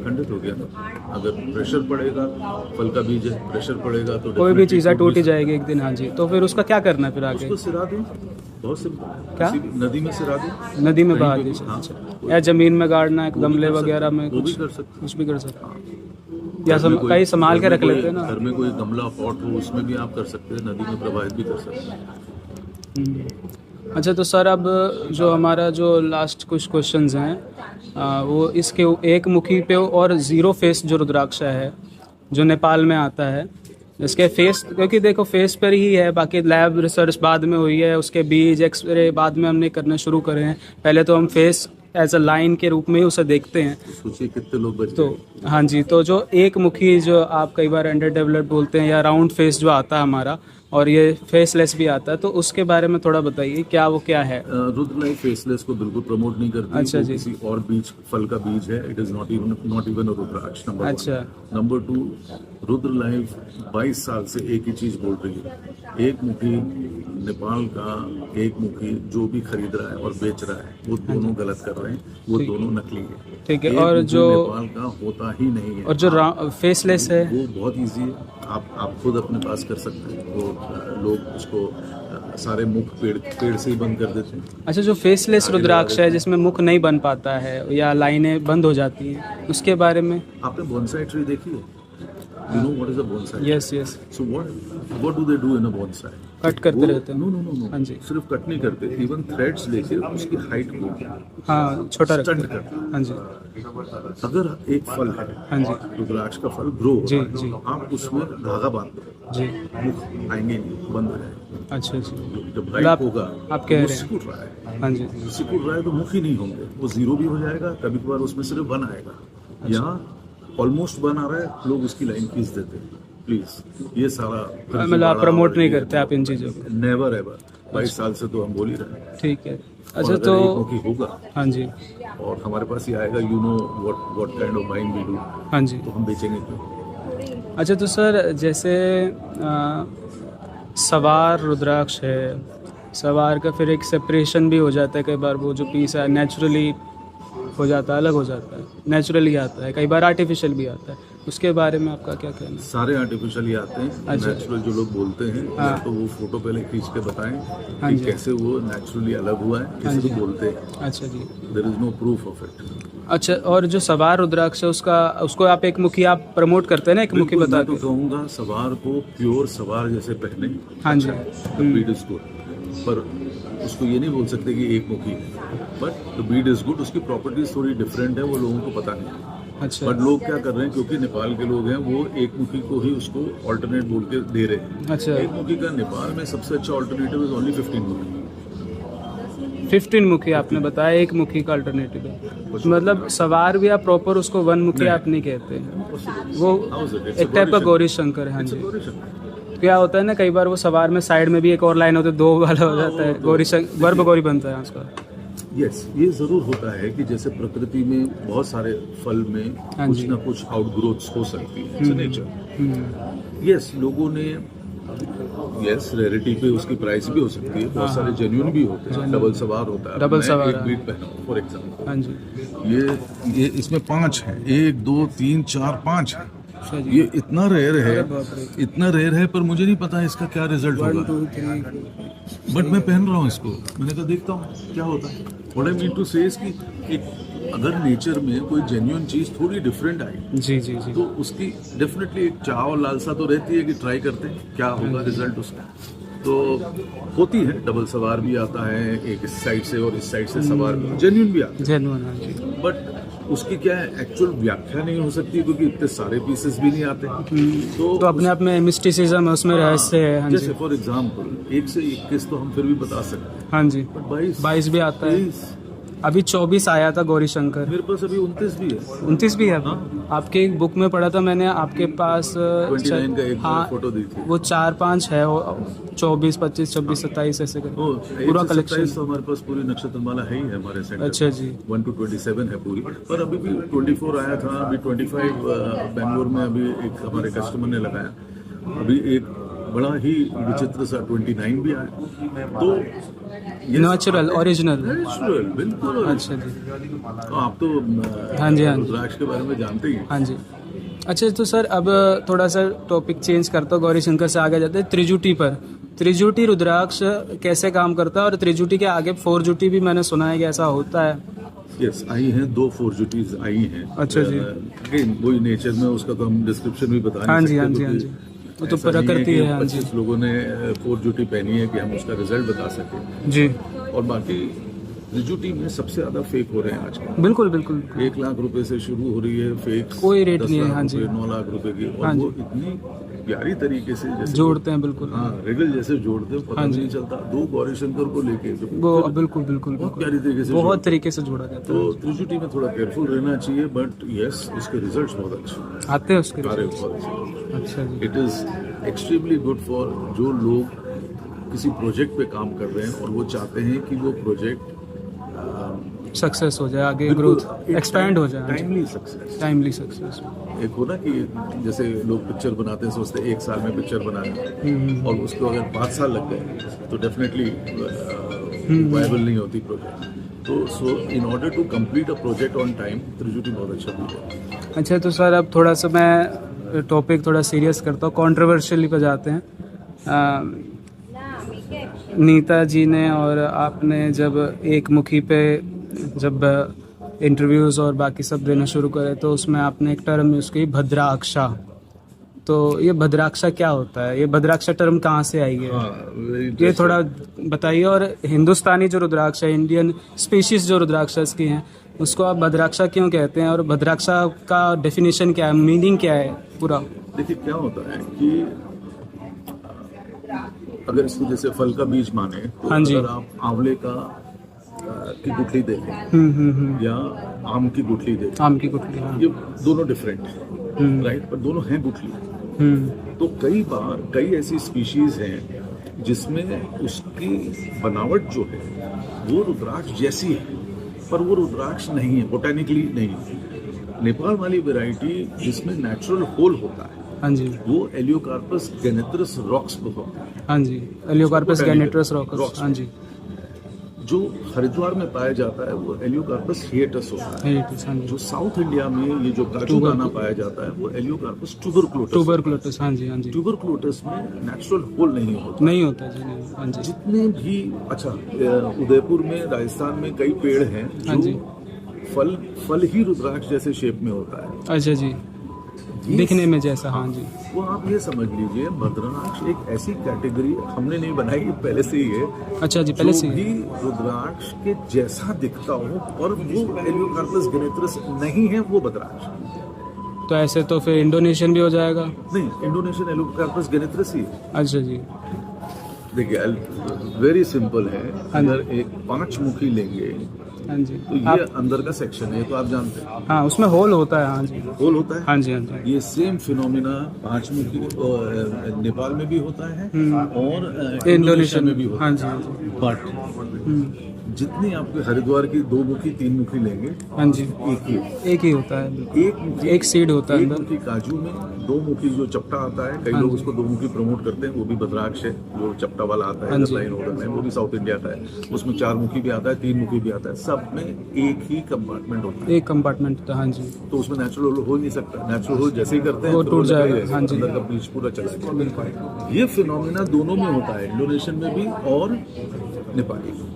Speaker 2: खंडित हो गया ना। अगर प्रेशर पड़ेगा, फल का बीज है, प्रेशर पड़ेगा तो
Speaker 1: कोई भी
Speaker 2: definitely
Speaker 1: चीज़ है टूट ही
Speaker 2: भी
Speaker 1: जाएगी एक दिन। हाँ जी। तो फिर उसका क्या करना है फिर आगे?
Speaker 2: उसको सिरा दें, बहुत सिंपल।
Speaker 1: क्या?
Speaker 2: किसी भी नदी में सिरा दें,
Speaker 1: नदी में
Speaker 2: कहीं
Speaker 1: बहा
Speaker 2: पे भी,
Speaker 1: दीजिए।
Speaker 2: हाँ,
Speaker 1: अच्छा। या ज़मीन में गाड़ना है,
Speaker 2: वो भी
Speaker 1: गमले
Speaker 2: कर सकते
Speaker 1: वगैरह
Speaker 2: हैं,
Speaker 1: में
Speaker 2: वो भी
Speaker 1: कुछ
Speaker 2: कर सकते
Speaker 1: कुछ भी कर सकते
Speaker 2: हैं।
Speaker 1: हैं। या
Speaker 2: घर में कोई-
Speaker 1: कहीं संभाल के
Speaker 2: घर में
Speaker 1: रख लेते
Speaker 2: कोई-
Speaker 1: हैं ना।
Speaker 2: घर में कोई गमला पॉट हो उसमें भी आप कर सकते हैं, नदी में प्रवाहित भी कर सकते हैं।
Speaker 1: अच्छा, तो सर अब जो हमारा जो लास्ट कुछ क्वेश्चंस हैं वो इसके एक मुखी पे और ज़ीरो फेस जो रुद्राक्ष है जो नेपाल में आता है, इसके फेस, क्योंकि देखो फेस पर ही है, बाकी लैब रिसर्च बाद में हुई है, उसके बीज एक्सरे बाद में हमने करने शुरू करे हैं। पहले तो हम फेस एज अ लाइन के रूप में ही उसे देखते हैं।
Speaker 2: सोचिए कितने लोग बच
Speaker 1: तो
Speaker 2: गए।
Speaker 1: हाँ जी, तो जो एक मुखी जो आप कई बार अंडर डेवलप्ड बोलते हैं या राउंड फेस जो आता है हमारा, और ये फेसलेस भी आता है, तो उसके बारे में थोड़ा बताइए क्या वो क्या है?
Speaker 2: रुद्र लाइफ फेसलेस को बिल्कुल प्रमोट नहीं करती।
Speaker 1: अच्छा
Speaker 2: वो
Speaker 1: जी।
Speaker 2: किसी और बीज, फल का बीज है। It is not even a rudraksha. Number
Speaker 1: अच्छा।
Speaker 2: नंबर 2, रुद्र लाइफ 22 साल से एक ही चीज बोल रही है, एक मुखी नेपाल का एक मुखी जो भी खरीद रहा है और बेच रहा है वो दोनों गलत कर रहे हैं, वो
Speaker 1: ठीक।
Speaker 2: दोनों नकली है।
Speaker 1: ठीक है।
Speaker 2: एक
Speaker 1: और
Speaker 2: मुखी
Speaker 1: जो
Speaker 2: नेपाल का होता ही नहीं है।
Speaker 1: और जो फेसलेस है,
Speaker 2: वो बहुत इजी है, आप खुद अपने पास कर सकते हैं। वो लोग उसको सारे मुख पेड़ से ही बंद कर देते हैं।
Speaker 1: अच्छा, जो फेसलेस रुद्राक्ष है जिसमें मुख नहीं बन पाता है या लाइनें बंद हो जाती हैं, उसके बारे में?
Speaker 2: आपने बोनसाई ट्री देखी है? You know what is a bonsai?
Speaker 1: Yes yes.
Speaker 2: So what do they do in a bonsai?
Speaker 1: Cut करते रहते हैं।
Speaker 2: नो नो नो नो,
Speaker 1: हाँ जी।
Speaker 2: सिर्फ कट नहीं करते, इवन थ्रेड्स लेके उसकी हाइट को
Speaker 1: हाँ, छोटा रखते
Speaker 2: स्टंट
Speaker 1: हैं।
Speaker 2: करते हैं।
Speaker 1: हाँ जी।
Speaker 2: अगर एक फल है,
Speaker 1: हाँ जी।
Speaker 2: रुद्राक्ष का फल ग्रो
Speaker 1: जी,
Speaker 2: होता है,
Speaker 1: जी।
Speaker 2: आप उसमें धागा बांध दो,
Speaker 1: जी।
Speaker 2: मुख आएंगे नहीं, बंद हो जाएगा।
Speaker 1: अच्छा जी।
Speaker 2: जब
Speaker 1: मतलब
Speaker 2: लाइट होगा
Speaker 1: आप कह
Speaker 2: वो
Speaker 1: रहे हैं।
Speaker 2: सिकुड़ रहा है,
Speaker 1: हाँ जी।
Speaker 2: सिकुड़ रहा है तो मुख ही नहीं होंगे, वो जीरो भी हो जाएगा, कभी कभार उसमें सिर्फ 1 आएगा। यहाँ ऑलमोस्ट 1 आ रहा है, लोग उसकी लाइन खींच देते हैं। प्लीज ये सारा
Speaker 1: मतलब आप प्रमोट नहीं करते आप इन चीज़ों को?
Speaker 2: Never ever. 22 साल से तो हम बोल ही रहे हैं।
Speaker 1: ठीक है।
Speaker 2: और
Speaker 1: अच्छा,
Speaker 2: अगर
Speaker 1: तो
Speaker 2: एक मुखी होगा
Speaker 1: हाँ जी।
Speaker 2: और हमारे पास ही आएगा, you know what kind of buying we do,
Speaker 1: हाँ जी।
Speaker 2: तो हम बेचेंगे क्यों?
Speaker 1: अच्छा, तो सर जैसे सवार रुद्राक्ष है, सवार का फिर एक सेपरेशन भी हो जाता है, कई बार वो जो पीस है नेचुरली हो जाता है, अलग हो जाता है, नेचुरली आता है, कई बार आर्टिफिशियल भी आता है, उसके बारे में आपका क्या कहना है?
Speaker 2: सारे आर्टिफिशियल ही आते हैं।
Speaker 1: अच्छा।
Speaker 2: नेचुरल जो लोग बोलते हैं,
Speaker 1: हाँ।
Speaker 2: या तो वो फोटो पहले खींच के बताएं
Speaker 1: हाँ
Speaker 2: कि
Speaker 1: जी।
Speaker 2: कैसे वो नेचुरली अलग हुआ है,
Speaker 1: हाँ
Speaker 2: किसी
Speaker 1: जी।
Speaker 2: को बोलते हैं।
Speaker 1: अच्छा जी।
Speaker 2: There is no proof of it.
Speaker 1: अच्छा, और जो सवार रुद्राक्ष है उसको आप एक मुखी आप प्रमोट करते हैं ना, एक मुखी बता
Speaker 2: मैं तो
Speaker 1: के?
Speaker 2: कहूँगा सवार को प्योर सवार जैसे पहने।
Speaker 1: हाँ जी।
Speaker 2: बीड इज गुड, पर उसको ये नहीं बोल सकते कि एक मुखी है, but the Beed is good. उसकी प्रॉपर्टीज थोड़ी डिफरेंट है, वो लोगों को पता नहीं है।
Speaker 1: अच्छा।
Speaker 2: बट लोग क्या कर रहे हैं, क्योंकि नेपाल के लोग हैं, वो एक मुखी को ही उसको ऑल्टरनेट बोल के दे रहे हैं।
Speaker 1: अच्छा।
Speaker 2: एक मुखी का नेपाल में सबसे अच्छा ऑल्टरनेटिव इज ओनली 15 मुखी।
Speaker 1: 15 मुखी आपने बताया, एक मुखी का अल्टरनेटिव है। मतलब सवार भी आप प्रॉपर उसको 1 मुखी आप नहीं कहते हैं, वो
Speaker 2: How is it? It's a
Speaker 1: एक टाइप का
Speaker 2: Gauri
Speaker 1: गौरी शंकर है। हाँ
Speaker 2: It's a
Speaker 1: ji.
Speaker 2: Gauri Shankar.
Speaker 1: क्या होता है ना, कई बार वो सवार में साइड में भी एक और लाइन होती है, 2 वाला हो जाता है, गौरी शंकर गर्भ गौरी बनता है उसका।
Speaker 2: यस, ये जरूर होता है कि जैसे प्रकृति में बहुत सारे फल में
Speaker 1: हाँ
Speaker 2: कुछ
Speaker 1: जी।
Speaker 2: ना कुछ आउटग्रोथ्स हो सकती है, इट्स नेचर। यस, लोगों ने यस, रेयरिटी पे उसकी प्राइस भी हो सकती है, बहुत सारे जेन्युइन भी होते हैं, डबल सवार होता है।
Speaker 1: डबल
Speaker 2: मैं
Speaker 1: सवार
Speaker 2: एक
Speaker 1: है।
Speaker 2: बीट पहना फॉर एग्जाम्पल,
Speaker 1: हाँ जी।
Speaker 2: ये इसमें 5 है, 1 2 3 4 5 है।
Speaker 1: अच्छा जी।
Speaker 2: ये इतना रेयर है,
Speaker 1: अरे बाप रे।
Speaker 2: इतना रेयर है, पर मुझे नहीं पता इसका क्या रिजल्ट
Speaker 1: 1
Speaker 2: होगा।
Speaker 1: 2 3
Speaker 2: बट मैं पहन रहा हूँ इसको, मैंने कहा देखता हूँ क्या होता है। व्हाट आई मीन टू से इज कि एक अगर नेचर में कोई जेन्युइन चीज थोड़ी डिफरेंट आई
Speaker 1: जी जी जी।
Speaker 2: तो उसकी डेफिनेटली एक चाह और लालसा तो रहती है कि ट्राई करते हैं क्या होगा रिजल्ट उसका। तो होती है, डबल सवार भी आता है, एक इस साइड से और इस साइड से सवार भी जेन्युइन भी आता
Speaker 1: जेन्युइन। हाँ जी।
Speaker 2: है, बट उसकी क्या है एक्चुअल व्याख्या नहीं हो सकती क्योंकि इतने सारे पीसेस भी नहीं आते।
Speaker 1: तो अपने आप में मिस्टिसिज्म है, उसमें रहस्य है। हाँ
Speaker 2: जैसे
Speaker 1: जी।
Speaker 2: फॉर एग्जाम्पल 1 से 21 तो हम फिर भी बता सकते हैं,
Speaker 1: हाँ जी।
Speaker 2: बट 22
Speaker 1: 22 भी आता है।
Speaker 2: 23
Speaker 1: अभी 24 आया था गौरी शंकर।
Speaker 2: मेरे पास अभी 29 भी है।
Speaker 1: 29 भी है।
Speaker 2: हाँ।
Speaker 1: आपके एक बुक में पढ़ा था मैंने, आपके पास
Speaker 2: 29 का एक
Speaker 1: हाँ,
Speaker 2: फोटो दी थी।
Speaker 1: वो 4-5 है, 24 25 26 27 ऐसे कर
Speaker 2: ओ,
Speaker 1: पूरा
Speaker 2: 1 से
Speaker 1: कलेक्शन।
Speaker 2: 27 तो हमारे पास पूरी नक्षत्रमाला है ही है हमारे सेंटर।
Speaker 1: अच्छा जी।
Speaker 2: 1 to 27 है पूरी, पर अभी भी 24 आया था, अभी 25 बेंगलोर में अभी एक हमारे कस्टमर ने लगाया। अभी एक बड़ा ही विचित्र सा 29 भी आया। तो
Speaker 1: नेचुरल ओरिजिनल।
Speaker 2: नेचुरल बिल्कुल।
Speaker 1: अच्छा जी।
Speaker 2: तो आप तो
Speaker 1: हाँ जी, हाँ जी।
Speaker 2: रुद्राक्ष के बारे में जानते ही हैं।
Speaker 1: हाँ जी। अच्छा तो सर अब थोड़ा सा टॉपिक चेंज करता हूँ, गौरी शंकर से आगे जाते हैं त्रिजुटी पर। त्रिजुटी रुद्राक्ष कैसे काम करता है, और त्रिजुटी के आगे 4 जुटी भी मैंने सुना है कि ऐसा होता है।
Speaker 2: यस, आई हैं 2 4 जुटीज आई हैं।
Speaker 1: अच्छा जी।
Speaker 2: अगेन वही नेचर में उसका तो हम डिस्क्रिप्शन भी बता
Speaker 1: हाँ
Speaker 2: नहीं
Speaker 1: जी,
Speaker 2: सकते
Speaker 1: हाँ जी, हाँ
Speaker 2: क्योंकि
Speaker 1: जी। वो तो
Speaker 2: ऐसा नहीं है
Speaker 1: प्रकृति
Speaker 2: कि
Speaker 1: है। हाँ जी
Speaker 2: 25 लोगों ने 4 जुटी पहनी है कि हम उसका रिजल्ट बता सकें।
Speaker 1: जी।
Speaker 2: और बाकी त्रिजुटी में सबसे ज्यादा फेक हो रहे हैं आजकल।
Speaker 1: बिल्कुल बिल्कुल।
Speaker 2: 1 लाख रुपए से शुरू हो रही है फेक,
Speaker 1: कोई रेट नहीं है। हाँ जी।
Speaker 2: 9 लाख रुपए की, और
Speaker 1: हाँ
Speaker 2: वो इतनी प्यारी तरीके से जैसे
Speaker 1: जोड़ते हैं बिल्कुल।
Speaker 2: हाँ रिगल जैसे जोड़ते हैं, पता
Speaker 1: हाँ जी।
Speaker 2: नहीं चलता। 2 गौरी शंकर को लेके जो
Speaker 1: वो बिल्कुल बिल्कुल
Speaker 2: बहुत
Speaker 1: बिल्कुल
Speaker 2: प्यारी तरीके से
Speaker 1: बहुत तरीके से जोड़ा जाता
Speaker 2: तो त्रिजुटी में थोड़ा केयरफुल रहना चाहिए, बट यस उसके रिजल्ट्स बहुत अच्छे
Speaker 1: है। आते हैं उसके।
Speaker 2: आ रहे हैं, बहुत अच्छे।
Speaker 1: अच्छा जी।
Speaker 2: It is extremely good for जो लोग किसी प्रोजेक्ट पे काम कर रहे हैं और वो चाहते हैं कि वो प्रोजेक्ट
Speaker 1: सक्सेस हो जाए, आगे ग्रोथ एक्सपैंड हो जाए।
Speaker 2: Timely success.
Speaker 1: Timely success.
Speaker 2: एक हो ना कि जैसे लोग पिक्चर बनाते हैं, सोचते हैं 1 साल में पिक्चर बनाना, और उसको अगर 5 साल लग गए तो डेफिनेटली वायबल नहीं होती प्रोजेक्ट। तो so in order to complete a project on time त्रिजुटी बहुत अच्छा है।
Speaker 1: अच्छा तो सर अब थोड़ा सा मैं टॉपिक थोड़ा सीरियस करता हूँ, कंट्रोवर्शियली पे जाते हैं। नीता जी ने और आपने जब एक मुखी पे जब इंटरव्यूज़ और बाकी सब देना शुरू करे तो उसमें आपने एक टर्म यूज़ की भद्राक्षा। तो ये भद्राक्षा क्या होता है, ये भद्राक्षा टर्म कहाँ से आई है? ये थोड़ा बताइए। और हिंदुस्तानी जो रुद्राक्ष है, इंडियन स्पीशीज जो रुद्राक्षस की हैं, उसको आप भद्राक्षा क्यों कहते हैं, और भद्राक्षा का डेफिनेशन क्या है, मीनिंग क्या है पूरा?
Speaker 2: देखिए क्या होता है कि अगर इसको जैसे फल का बीज माने तो
Speaker 1: हाँ जी।
Speaker 2: अगर आप आंवले का की गुठली देखें या आम की गुठली देखें,
Speaker 1: आम की गुठली। हाँ।
Speaker 2: ये दोनों डिफरेंट है, राइट, पर दोनों हैं गुठली। तो कई बार कई ऐसी स्पीशीज हैं जिसमें उसकी बनावट जो है वो रुद्राक्ष जैसी है, पर वो रुद्राक्ष नहीं है, बोटेनिकली नहीं है। नेपाल वाली वैरायटी जिसमें नेचुरल होल होता है,
Speaker 1: हाँ जी।
Speaker 2: वो एलियोकार्पस गैनेट्रस रॉक्स पे होता है।
Speaker 1: हाँ जी, एलियोकार्पस गैनेट्रस रॉक्स।
Speaker 2: रॉक्स।
Speaker 1: हाँ जी।
Speaker 2: जो हरिद्वार में पाया जाता है वो एलियोकार्पस हिएटस होता है।
Speaker 1: हाँ जी।
Speaker 2: जो साउथ इंडिया में ये जो काजू दाना पाया जाता है वो एलियोकार्पस ट्यूबरक्लोटस।
Speaker 1: ट्यूबरक्लोटस। हाँ जी। हाँ जी।
Speaker 2: ट्यूबरक्लोटस में नेचुरल होल नहीं होता।
Speaker 1: नहीं होता जी, नहीं। हाँ जी।
Speaker 2: जितने भी अच्छा उदयपुर में, राजस्थान में कई पेड़ हैं
Speaker 1: हाँ जी।
Speaker 2: जो फल ही रुद्राक्ष जैसे शेप में होता है,
Speaker 1: अच्छा जी, दिखने में जैसा। हाँ जी।
Speaker 2: वो आप ये समझ लीजिए भद्राक्ष एक ऐसी कैटेगरी हमने नहीं बनाई, पहले से ही है।
Speaker 1: अच्छा जी, पहले से
Speaker 2: जो भी रुद्राक्ष के जैसा दिखता हो पर वो एलियोकार्पस गैनेट्रस नहीं है, वो भद्राक्ष।
Speaker 1: तो ऐसे तो फिर इंडोनेशियन भी हो जाएगा?
Speaker 2: नहीं, इंडोनेशियन एलियोकार्पस गैनेट्रस ही है।
Speaker 1: अच्छा जी।
Speaker 2: देखिए वेरी सिंपल है, अगर एक 5 मुखी लेंगे
Speaker 1: हाँ जी।
Speaker 2: तो ये अंदर का सेक्शन है, तो आप जानते हैं।
Speaker 1: हाँ, उसमें होल होता है। हाँ जी,
Speaker 2: होल होता है।
Speaker 1: हाँ जी। हाँ जी।
Speaker 2: ये सेम फिनोमिना 5 मुखी नेपाल में भी होता है और इंडोनेशिया में भी होता
Speaker 1: हाँ
Speaker 2: है।
Speaker 1: जी। हाँ जी।
Speaker 2: बट जितनी आपके हरिद्वार की 2 मुखी 3 मुखी लेंगे,
Speaker 1: हाँ जी, एक ही होता है,
Speaker 2: एक मुखी,
Speaker 1: एक सीड होता है
Speaker 2: एक
Speaker 1: अंदर।
Speaker 2: मुखी काजू में 2 मुखी जो चपटा आता है, कई
Speaker 1: हाँ
Speaker 2: लोग
Speaker 1: जी।
Speaker 2: उसको 2 मुखी प्रमोट करते हैं, वो भी भद्राक्ष है, जो चपटा वाला आता है,
Speaker 1: हाँ जी।
Speaker 2: लाइन ऑर्डर में, वो भी साउथ इंडिया का है। उसमें 4 मुखी भी आता है, 3 मुखी भी आता है, सब में एक ही कंपार्टमेंट होता है।
Speaker 1: एक कंपार्टमेंट होता है, हाँ जी।
Speaker 2: तो उसमें नेचुरल होल हो नहीं सकता, नेचुरल होल जैसे ही करते हैं
Speaker 1: वो
Speaker 2: फिर
Speaker 1: टूट
Speaker 2: निकल
Speaker 1: जाएगा,
Speaker 2: जाएगा,
Speaker 1: हाँ जी।
Speaker 2: अंदर का बीज पूरा चला जाएगा। ये फिनोमिना दोनों में होता है, इंडोनेशियन में भी और नेपाली में।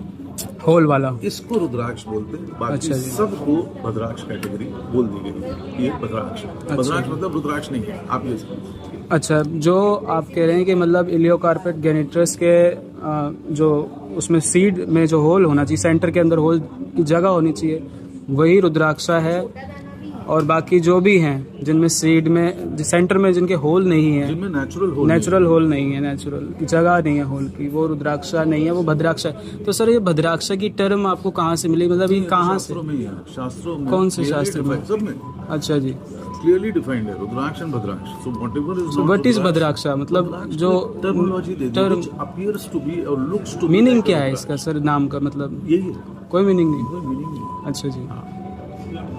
Speaker 1: होल वाला।
Speaker 2: इसको रुद्राक्ष बोलते हैं, बाकी
Speaker 1: अच्छा जी।
Speaker 2: सबको भद्राक्ष कैटेगरी बोल दी गई है। ये भद्राक्ष है।
Speaker 1: अच्छा।
Speaker 2: भद्राक्ष मतलब रुद्राक्ष नहीं है, आप ये समझिए।
Speaker 1: अच्छा, जो आप कह रहे हैं कि मतलब इलियोकार्पेट गैनिट्रस के जो उसमें सीड में जो होल होना चाहिए, सेंटर के अंदर होल की जगह होनी चाहिए, वही रुद्राक्षा है। और बाकी जो भी हैं जिनमें सीड में सेंटर में जिनके होल नहीं है,
Speaker 2: जिनमें नेचुरल
Speaker 1: होल नहीं है, नेचुरल जगह नहीं है होल की, वो रुद्राक्षा नहीं है, वो भद्राक्षा है। तो सर ये भद्राक्षा की टर्म आपको कहाँ से मिली, मतलब ये कहाँ से?
Speaker 2: शास्त्रों में ही है, शास्त्रों में।
Speaker 1: कौन से
Speaker 2: clearly
Speaker 1: शास्त्र में?
Speaker 2: defined, सब में
Speaker 1: अच्छा जी।
Speaker 2: क्लियरली डिफाइंड है rudraksha and bhadraksha. So whatever is
Speaker 1: what is bhadraksha, मतलब जो
Speaker 2: टर्मिनोलॉजी दे दी,
Speaker 1: term-
Speaker 2: which appears to be और looks to be
Speaker 1: meaning
Speaker 2: like
Speaker 1: क्या
Speaker 2: a
Speaker 1: है
Speaker 2: रुद्राक्ष।
Speaker 1: इसका सर, नाम का मतलब?
Speaker 2: यही है,
Speaker 1: कोई मीनिंग नहीं।
Speaker 2: कोई मीनिंग नहीं।
Speaker 1: अच्छा जी।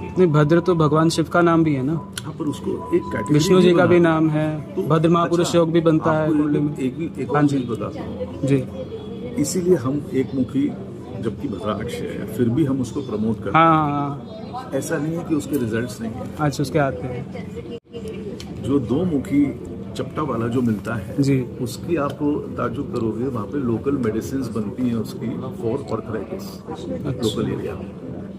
Speaker 1: नहीं, भद्र तो भगवान शिव का नाम भी है ना,
Speaker 2: हाँ, पर उसको एक कैटेगरी
Speaker 1: विष्णु जी का भी
Speaker 2: बना।
Speaker 1: नाम है,
Speaker 2: तो
Speaker 1: भद्र महापुरुष
Speaker 2: अच्छा,
Speaker 1: योग भी बनता है
Speaker 2: आपको
Speaker 1: कुंडली में।
Speaker 2: एक
Speaker 1: हाँ
Speaker 2: और
Speaker 1: जी।
Speaker 2: चीज बताता हूँ।
Speaker 1: जी।
Speaker 2: इसीलिए हम एक मुखी, जबकि भद्राक्ष है, फिर भी हम उसको प्रमोट करते
Speaker 1: हाँ हाँ,
Speaker 2: हैं। ऐसा नहीं है कि उसके रिजल्ट्स नहीं है।
Speaker 1: अच्छा उसके आते हैं।
Speaker 2: जो 2 मुखी चपटा वाला जो मिलता है
Speaker 1: जी।
Speaker 2: उसकी आपको ताजुब करोगे, वहाँ पे लोकल मेडिसिन बनती हैं उसकी फॉर आर्थराइटिस, लोकल एरिया में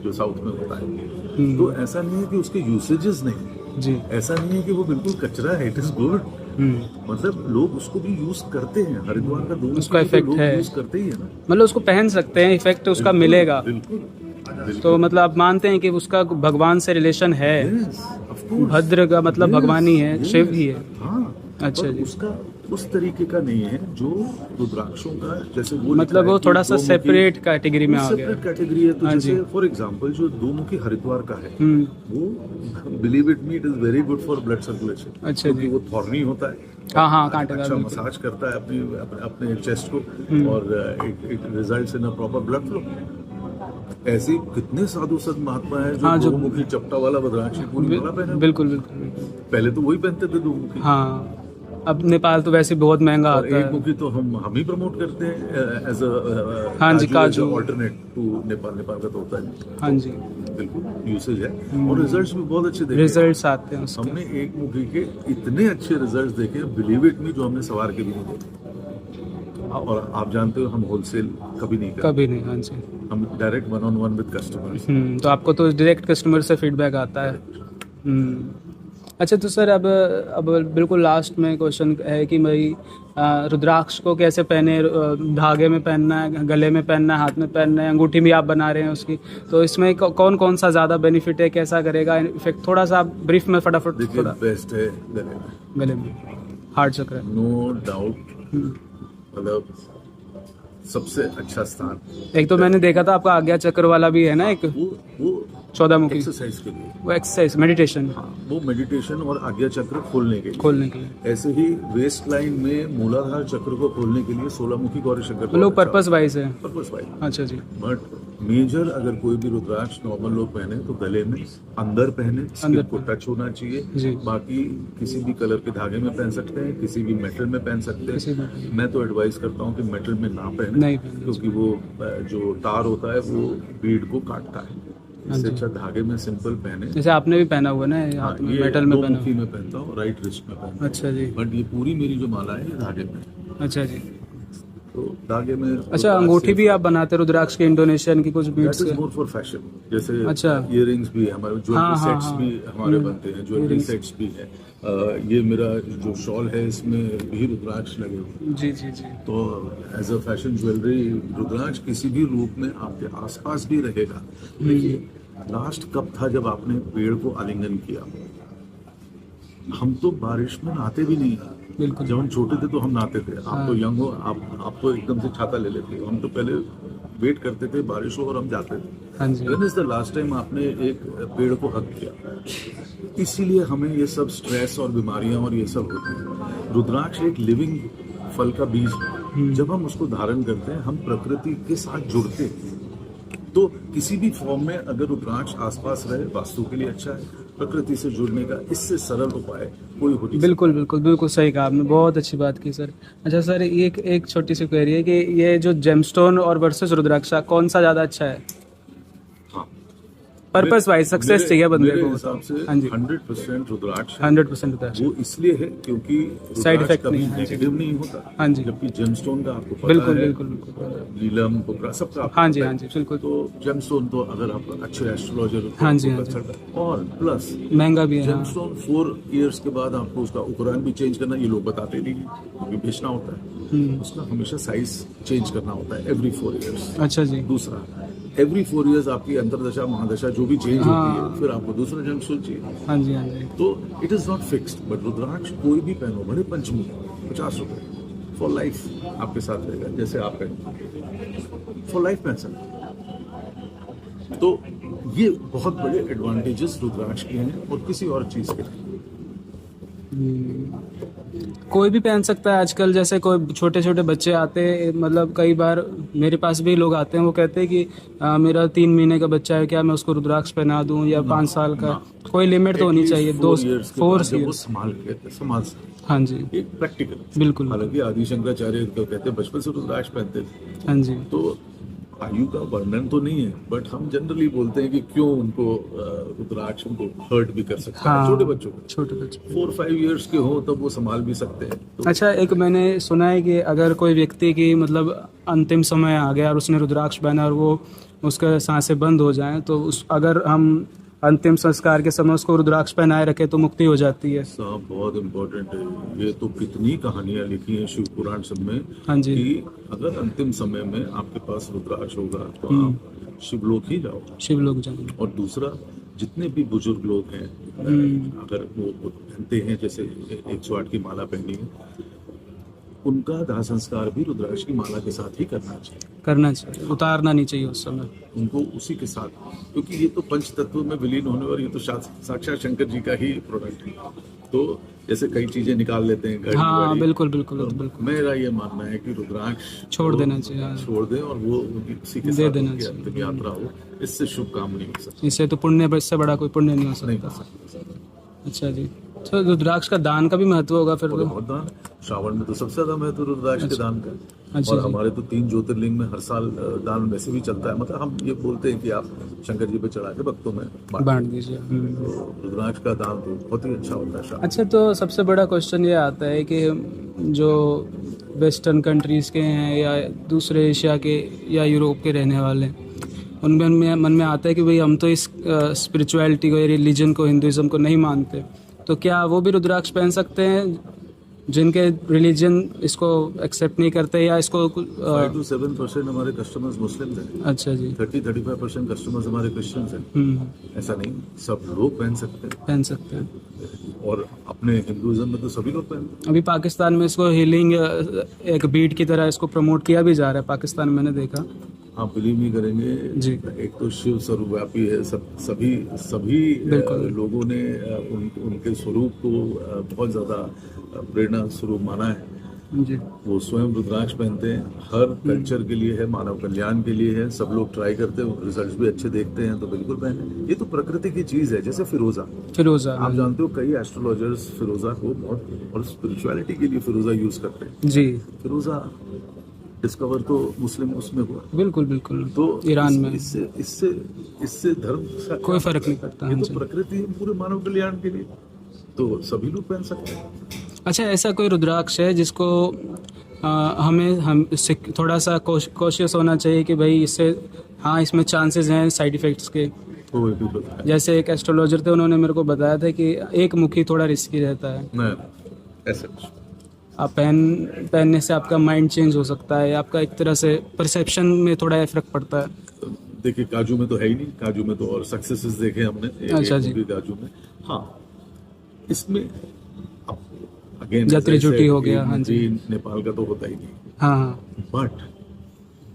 Speaker 2: जो साउथ में होता है। तो ऐसा नहीं है कि उसके यूसेजेस नहीं,
Speaker 1: जी।
Speaker 2: ऐसा नहीं है कि वो बिल्कुल कचरा है, इट इज गुड। मतलब लोग उसको भी यूज करते हैं, हरिद्वार का 2
Speaker 1: उसका
Speaker 2: मुखी तो
Speaker 1: effect
Speaker 2: लोग
Speaker 1: है।
Speaker 2: यूज करते ही है ना।
Speaker 1: मतलब उसको पहन सकते हैं, इफेक्ट उसका मिलेगा।
Speaker 2: बिल्कुल।
Speaker 1: तो मतलब आप मानते हैं कि उसका भगवान से रिलेशन है?
Speaker 2: Yes, of course.
Speaker 1: भद्र का मतलब
Speaker 2: Yes,
Speaker 1: भगवान ही है,
Speaker 2: yes.
Speaker 1: शिव ही है।
Speaker 2: हाँ।
Speaker 1: अच्छा
Speaker 2: पर
Speaker 1: जी।
Speaker 2: उसका उस तरीके का नहीं है जो रुद्राक्षों का, जैसे वो
Speaker 1: मतलब वो थोड़ा सा सेपरेट कैटेगरी में आ गया।
Speaker 2: सेपरेट कैटेगरी है। तो
Speaker 1: हाँ
Speaker 2: जैसे
Speaker 1: जी।
Speaker 2: फॉर एग्जांपल जो 2 मुखी हरिद्वार का है,
Speaker 1: हम्म।
Speaker 2: वो believe it me, it is very good for blood circulation.
Speaker 1: अच्छा
Speaker 2: क्योंकि
Speaker 1: जी।
Speaker 2: वो थॉर्नी होता है,
Speaker 1: हाँ हाँ, कांटेदार
Speaker 2: अच्छा
Speaker 1: बिल्कुल।
Speaker 2: मसाज करता है अपने चेस्ट को, और it results in a proper blood flow. ऐसे कितने साधु संत महात्मा है
Speaker 1: हाँ,
Speaker 2: जो
Speaker 1: जो
Speaker 2: 2 मुखी चपटा वाला भद्राक्ष पूरी माला पहने।
Speaker 1: बिल्कुल बिल्कुल बिल्कुल।
Speaker 2: पहले तो वही पहनते थे 2 मुखी।
Speaker 1: हाँ, अब नेपाल तो वैसे बहुत महंगा
Speaker 2: और
Speaker 1: आता
Speaker 2: एक
Speaker 1: है।
Speaker 2: मुखी तो हम ही प्रमोट करते हैं एज अ
Speaker 1: हाँ जी, काजू।
Speaker 2: ऑल्टरनेट टू नेपाल का तो होता है।
Speaker 1: हाँ जी,
Speaker 2: बिल्कुल यूसेज है, और रिजल्ट्स भी बहुत अच्छे देखे।
Speaker 1: रिजल्ट्स आते हैं उसके।
Speaker 2: हमने एक मुखी के इतने अच्छे रिजल्ट्स देखे, बिलीव इट मी, जो हमने सवार के भी नहीं देखे। और आप जानते हो हम होलसेल कभी नहीं करते,
Speaker 1: कभी नहीं। हाँ जी।
Speaker 2: हम डायरेक्ट 1-on-1 विद कस्टमर्स।
Speaker 1: तो आपको तो डायरेक्ट कस्टमर से फीडबैक आता है। अच्छा, तो सर अब बिल्कुल लास्ट में क्वेश्चन है कि भाई रुद्राक्ष को कैसे पहने, धागे में पहनना है, गले में पहनना है, हाथ में पहनना है, अंगूठी भी आप बना रहे हैं उसकी, तो इसमें कौन कौन सा ज़्यादा बेनिफिट है, कैसा करेगा इफेक्ट, थोड़ा सा आप ब्रीफ में फटाफट।
Speaker 2: देखिए,
Speaker 1: थोड़ा
Speaker 2: बेस्ट है गले में,
Speaker 1: गले में हार्ट चक्र।
Speaker 2: No doubt. मतलब सबसे अच्छा स्थान।
Speaker 1: एक तो मैंने देखा था आपका आज्ञा चक्र वाला भी है ना, एक
Speaker 2: वो
Speaker 1: 14 मुखी,
Speaker 2: एक्सरसाइज के लिए,
Speaker 1: वो एक्सरसाइज मेडिटेशन
Speaker 2: वो मेडिटेशन और आज्ञा चक्र खोलने के लिए।
Speaker 1: खोलने के लिए।
Speaker 2: ऐसे ही वेस्ट लाइन में मूलाधार चक्र को खोलने के लिए 16 मुखी गौरी शंकर
Speaker 1: लोग पर्पस वाइज है।
Speaker 2: Purpose wise.
Speaker 1: अच्छा जी।
Speaker 2: बट मेजर अगर कोई भी रुद्राक्ष नॉर्मल लोग पहने तो गले में अंदर पहने, स्किन को टच होना
Speaker 1: जी।
Speaker 2: चाहिए। बाकी किसी भी कलर के धागे में पहन सकते हैं, किसी भी मेटल में पहन सकते
Speaker 1: किसी
Speaker 2: हैं। मैं तो एडवाइस करता हूँ कि मेटल में ना पहने,
Speaker 1: नहीं पहने।
Speaker 2: क्योंकि वो जो तार होता है वो बीड को काटता है। इससे अच्छा धागे में सिंपल पहने।
Speaker 1: जैसे आपने भी पहना हुआ ना, हाथ में मेटल में पहना।
Speaker 2: मुखी में पहनता हूँ, राइट रिस्ट में पहनता हूँ।
Speaker 1: अच्छा जी।
Speaker 2: बट ये पूरी मेरी जो माला है ये धागे में।
Speaker 1: अच्छा जी।
Speaker 2: तो धागे में।
Speaker 1: अच्छा, अंगूठी भी आप बनाते रुद्राक्ष के, इंडोनेशियन की कुछ बीट्स के?
Speaker 2: More for fashion. जैसे
Speaker 1: अच्छा।
Speaker 2: इयररिंग्स भी हमारे, ज्वेलरी
Speaker 1: हाँ, हाँ,
Speaker 2: सेट्स
Speaker 1: हाँ।
Speaker 2: भी हमारे बनते हैं, ज्वेलरी सेट्स भी है। ये मेरा जो शॉल है इसमें भी रुद्राक्ष लगे हुए।
Speaker 1: जी जी जी।
Speaker 2: तो एज अ फैशन ज्वेलरी रुद्राक्ष किसी भी रूप में आपके आसपास भी रहेगा। देखिए, लास्ट कब था जब आपने पेड़ को आलिंगन किया? हम तो बारिश में नहाते भी नहीं।
Speaker 1: बिल्कुल।
Speaker 2: जब हम छोटे थे तो हम नहाते थे। आप तो यंग हो, आप तो एकदम से छाता ले लेते हो। हम तो पहले वेट करते थे बारिश हो और हम जाते थे।
Speaker 1: हाँ जी।
Speaker 2: When is the last time आपने एक पेड़ को हक किया? इसीलिए हमें ये सब स्ट्रेस और बीमारियां और ये सब होती हैं। रुद्राक्ष एक लिविंग फल का बीज है। जब हम उसको धारण करते हैं हम प्रकृति के साथ जुड़ते हैं। तो किसी भी फॉर्म में अगर रुद्राक्ष आसपास रहे वास्तु के लिए अच्छा है, प्रकृति से जुड़ने का इससे सरल उपाय कोई हो नहीं।
Speaker 1: बिल्कुल बिल्कुल बिल्कुल सही कहा आपने, बहुत अच्छी बात की सर। अच्छा सर, एक छोटी सी क्वेरी है कि ये जो जेमस्टोन और वर्सेस रुद्राक्षा कौन सा ज़्यादा अच्छा है?
Speaker 2: हाँ,
Speaker 1: पर्पस वाइज सक्सेस चाहिए बंदे
Speaker 2: मेरे
Speaker 1: को।
Speaker 2: हिसाब से
Speaker 1: हाँ जी,
Speaker 2: 100% रुद्राक्ष है।
Speaker 1: 100% रुद्राक्ष।
Speaker 2: वो इसलिए है क्योंकि
Speaker 1: Side
Speaker 2: रुद्राक्ष
Speaker 1: effect
Speaker 2: कभी
Speaker 1: नहीं है, हाँ जी।
Speaker 2: नेगेटिव नहीं होता।
Speaker 1: हाँ जी,
Speaker 2: जबकि जेमस्टोन का आपको पता
Speaker 1: बिल्कुल
Speaker 2: है,
Speaker 1: बिल्कुल बिल्कुल।
Speaker 2: नीलम बुकरा सबका आपको
Speaker 1: हाँ जी,
Speaker 2: पता
Speaker 1: हाँ
Speaker 2: है।
Speaker 1: जी, बिल्कुल।
Speaker 2: तो जेमस्टोन तो अगर आप अच्छे एस्ट्रोलॉजर
Speaker 1: हाँ जी, हाँ जी।
Speaker 2: और प्लस
Speaker 1: महंगा भी है। हाँ।
Speaker 2: जेमस्टोन 4 इयर्स के बाद आपको उसका उपकरण भी चेंज करना, ये लोग बताते नहीं हैं, क्योंकि बेचना होता है। उसका हमेशा साइज चेंज करना होता है एवरी 4 इयर्स।
Speaker 1: अच्छा जी।
Speaker 2: दूसरा, एवरी 4 इयर्स आपकी अंतरदशा महादशा जो भी चेंज होती है, फिर आपको दूसरा जेमस्टोन चाहिए।
Speaker 1: हाँ जी, हाँ जी।
Speaker 2: तो it is not fixed, but rudraksha कोई भी पहनो, बड़े पंचमी 50 रुपए फॉर लाइफ आपके साथ रहेगा। जैसे आप पहनो फॉर लाइफ पहन सकते। तो ये बहुत बड़े एडवांटेजेस रुद्राक्ष के हैं और किसी और चीज के नहीं।
Speaker 1: कोई भी पहन सकता है आजकल, जैसे कोई छोटे छोटे बच्चे आते हैं, मतलब कई बार मेरे पास भी लोग आते हैं, वो कहते हैं कि मेरा 3 महीने का बच्चा है, क्या मैं उसको रुद्राक्ष पहना दूं, या 5 साल का? कोई लिमिट तो होनी चाहिए।
Speaker 2: 4 इयर्स के बाद जब वो
Speaker 1: 4
Speaker 2: संभाल सकते।
Speaker 1: हाँ जी,
Speaker 2: एक प्रैक्टिकल।
Speaker 1: बिल्कुल।
Speaker 2: हालांकि आदि शंकराचार्य तो कहते हैं बचपन से रुद्राक्ष पहनते थे।
Speaker 1: हाँ जी,
Speaker 2: तो आयु का वर्णन तो नहीं है, बट हम जनरली बोलते हैं कि क्यों उनको रुद्राक्ष उनको हर्ट भी कर सकता है। छोटे बच्चों को,
Speaker 1: छोटे बच्चे।
Speaker 2: 4-5 इयर्स के हो तब वो संभाल भी सकते हैं। तो
Speaker 1: अच्छा, एक मैंने सुना है कि अगर कोई व्यक्ति की मतलब अंतिम समय आ गया और उसने रुद्राक्ष पहना और वो उसका सांसें बंद हो जाएं, तो उस अगर हम अंतिम संस्कार के समय उसको रुद्राक्ष पहनाए रखे तो मुक्ति हो जाती है।
Speaker 2: साहब बहुत इम्पोर्टेंट है ये। तो कितनी कहानियां लिखी हैं शिव पुराण सब में।
Speaker 1: हाँ जी।
Speaker 2: कि अगर अंतिम समय में आपके पास रुद्राक्ष होगा तो आप शिवलोक ही जाओ।
Speaker 1: शिवलोक जाएंगे।
Speaker 2: और दूसरा, जितने भी बुजुर्ग लोग हैं अगर वो पहनते हैं, जैसे 108 की माला पहनी है, उनका दाह संस्कार भी रुद्राक्ष की माला के साथ ही करना चाहिए।
Speaker 1: उतारना नहीं चाहिए उस समय
Speaker 2: उनको उसी के साथ, क्योंकि ये तो पंच तत्व में विलीन होने वाली, ये तो साक्षात शंकर जी का ही प्रोडक्ट है। तो जैसे कई चीजें निकाल लेते हैं घड़ी
Speaker 1: हाँ,
Speaker 2: वड़ी,
Speaker 1: बिल्कुल बिल्कुल
Speaker 2: तो
Speaker 1: बिल्कुल।
Speaker 2: मेरा ये मानना है कि रुद्राक्ष
Speaker 1: छोड़ देना चाहिए। हाँ।
Speaker 2: छोड़ दें और वो उसी के
Speaker 1: दे
Speaker 2: साथ
Speaker 1: देना
Speaker 2: उनकी
Speaker 1: चाहिए।
Speaker 2: अंतिम यात्रा हो। इससे शुभ काम नहीं हो सकता।
Speaker 1: इससे तो पुण्य, इससे बड़ा कोई पुण्य नहीं हो
Speaker 2: नहीं
Speaker 1: सकता।
Speaker 2: कर सकता।
Speaker 1: अच्छा जी। तो रुद्राक्ष का दान का भी महत्व होगा फिर तो?
Speaker 2: बहुत दान, श्रावण में तो सबसे ज्यादा महत्व रुद्राक्ष के दान का।
Speaker 1: अच्छा
Speaker 2: और
Speaker 1: जी।
Speaker 2: हमारे तो 3 ज्योतिर्लिंग में हर साल दान वैसे भी चलता है। मतलब हम ये बोलते हैं कि आप शंकर जी पे चढ़ा के भक्तों में
Speaker 1: बांट दीजिए।
Speaker 2: तो रुद्राक्ष का दान तो बहुत ही अच्छा होता है श्रावण।
Speaker 1: अच्छा, तो सबसे बड़ा क्वेश्चन ये आता है कि जो वेस्टर्न कंट्रीज़ के हैं या दूसरे एशिया के या यूरोप के रहने वाले हैं, उनमें मन में आता है कि भाई हम तो इस स्पिरिचुअलिटी को या रिलीजन को, हिंदुइज्म को नहीं मानते, तो क्या वो भी रुद्राक्ष पहन सकते हैं जिनके रिलीजन इसको एक्सेप्ट नहीं करते या इसको
Speaker 2: 5 to 7% हमारे कस्टमर्स मुस्लिम हैं।
Speaker 1: अच्छा जी।
Speaker 2: 30-35% कस्टमर्स हमारे क्रिश्चियंस हैं। ऐसा नहीं, सब लोग पहन सकते हैं।
Speaker 1: पहन सकते हैं।
Speaker 2: और अपने हिंदुइज्म में तो सभी लोग पहनते हैं।
Speaker 1: अभी पाकिस्तान में इसको हीलिंग एक बीट की तरह इसको प्रमोट किया भी जा रहा है पाकिस्तान में, मैंने देखा।
Speaker 2: आप बिलीव नहीं करेंगे
Speaker 1: जी।
Speaker 2: एक तो शिव सर्वव्यापी है, सभी लोगों ने उनके स्वरूप को बहुत ज्यादा प्रेरणा स्वरूप माना है।
Speaker 1: जी।
Speaker 2: वो स्वयं रुद्राक्ष पहनते हैं। हर कल्चर के लिए है, मानव कल्याण के लिए है। सब लोग ट्राई करते हैं, रिजल्ट्स भी अच्छे देखते हैं, तो बिल्कुल पहने। ये तो प्रकृति की चीज है। जैसे फिरोजा आप जानते हो, कई एस्ट्रोलॉजर्स फिरोजा को बहुत और स्पिरिचुअलिटी के लिए फिरोजा यूज करते हैं।
Speaker 1: जी।
Speaker 2: फिरोजा डिस्कवर तो मुस्लिम उसमें हुआ।
Speaker 1: बिल्कुल बिल्कुल।
Speaker 2: तो
Speaker 1: ईरान में
Speaker 2: इससे धर्म का
Speaker 1: कोई फर्क नहीं पड़ता।
Speaker 2: ये
Speaker 1: हाँ
Speaker 2: तो
Speaker 1: जी।
Speaker 2: प्रकृति है पूरे मानव कल्याण के लिए, तो सभी लोग पहन सकते हैं।
Speaker 1: अच्छा, ऐसा कोई रुद्राक्ष है जिसको हम इससे थोड़ा सा कॉशियस होना चाहिए कि भाई इससे, हाँ, इसमें चांसेस हैं साइड इफेक्ट्स के?
Speaker 2: कोई भी बताए।
Speaker 1: जैसे एक एस्ट्रोलॉजर थे, उन्होंने मेरे को बताया था कि एक मुखी थोड़ा रिस्की रहता है।
Speaker 2: नहीं, ऐसा कुछ
Speaker 1: आप पहनने से आपका माइंड चेंज हो सकता है, आपका एक तरह से परसेप्शन में थोड़ा फर्क पड़ता है।
Speaker 2: देखिए, काजू में तो है ही नहीं। काजू में तो और सक्सेसेस देखे हमने।
Speaker 1: अच्छा जी।
Speaker 2: काजू में, हाँ, इसमें अगेन
Speaker 1: जत्री जुटी हो गया। हाँ जी।
Speaker 2: नेपाल का तो होता ही नहीं।
Speaker 1: हाँ।
Speaker 2: बट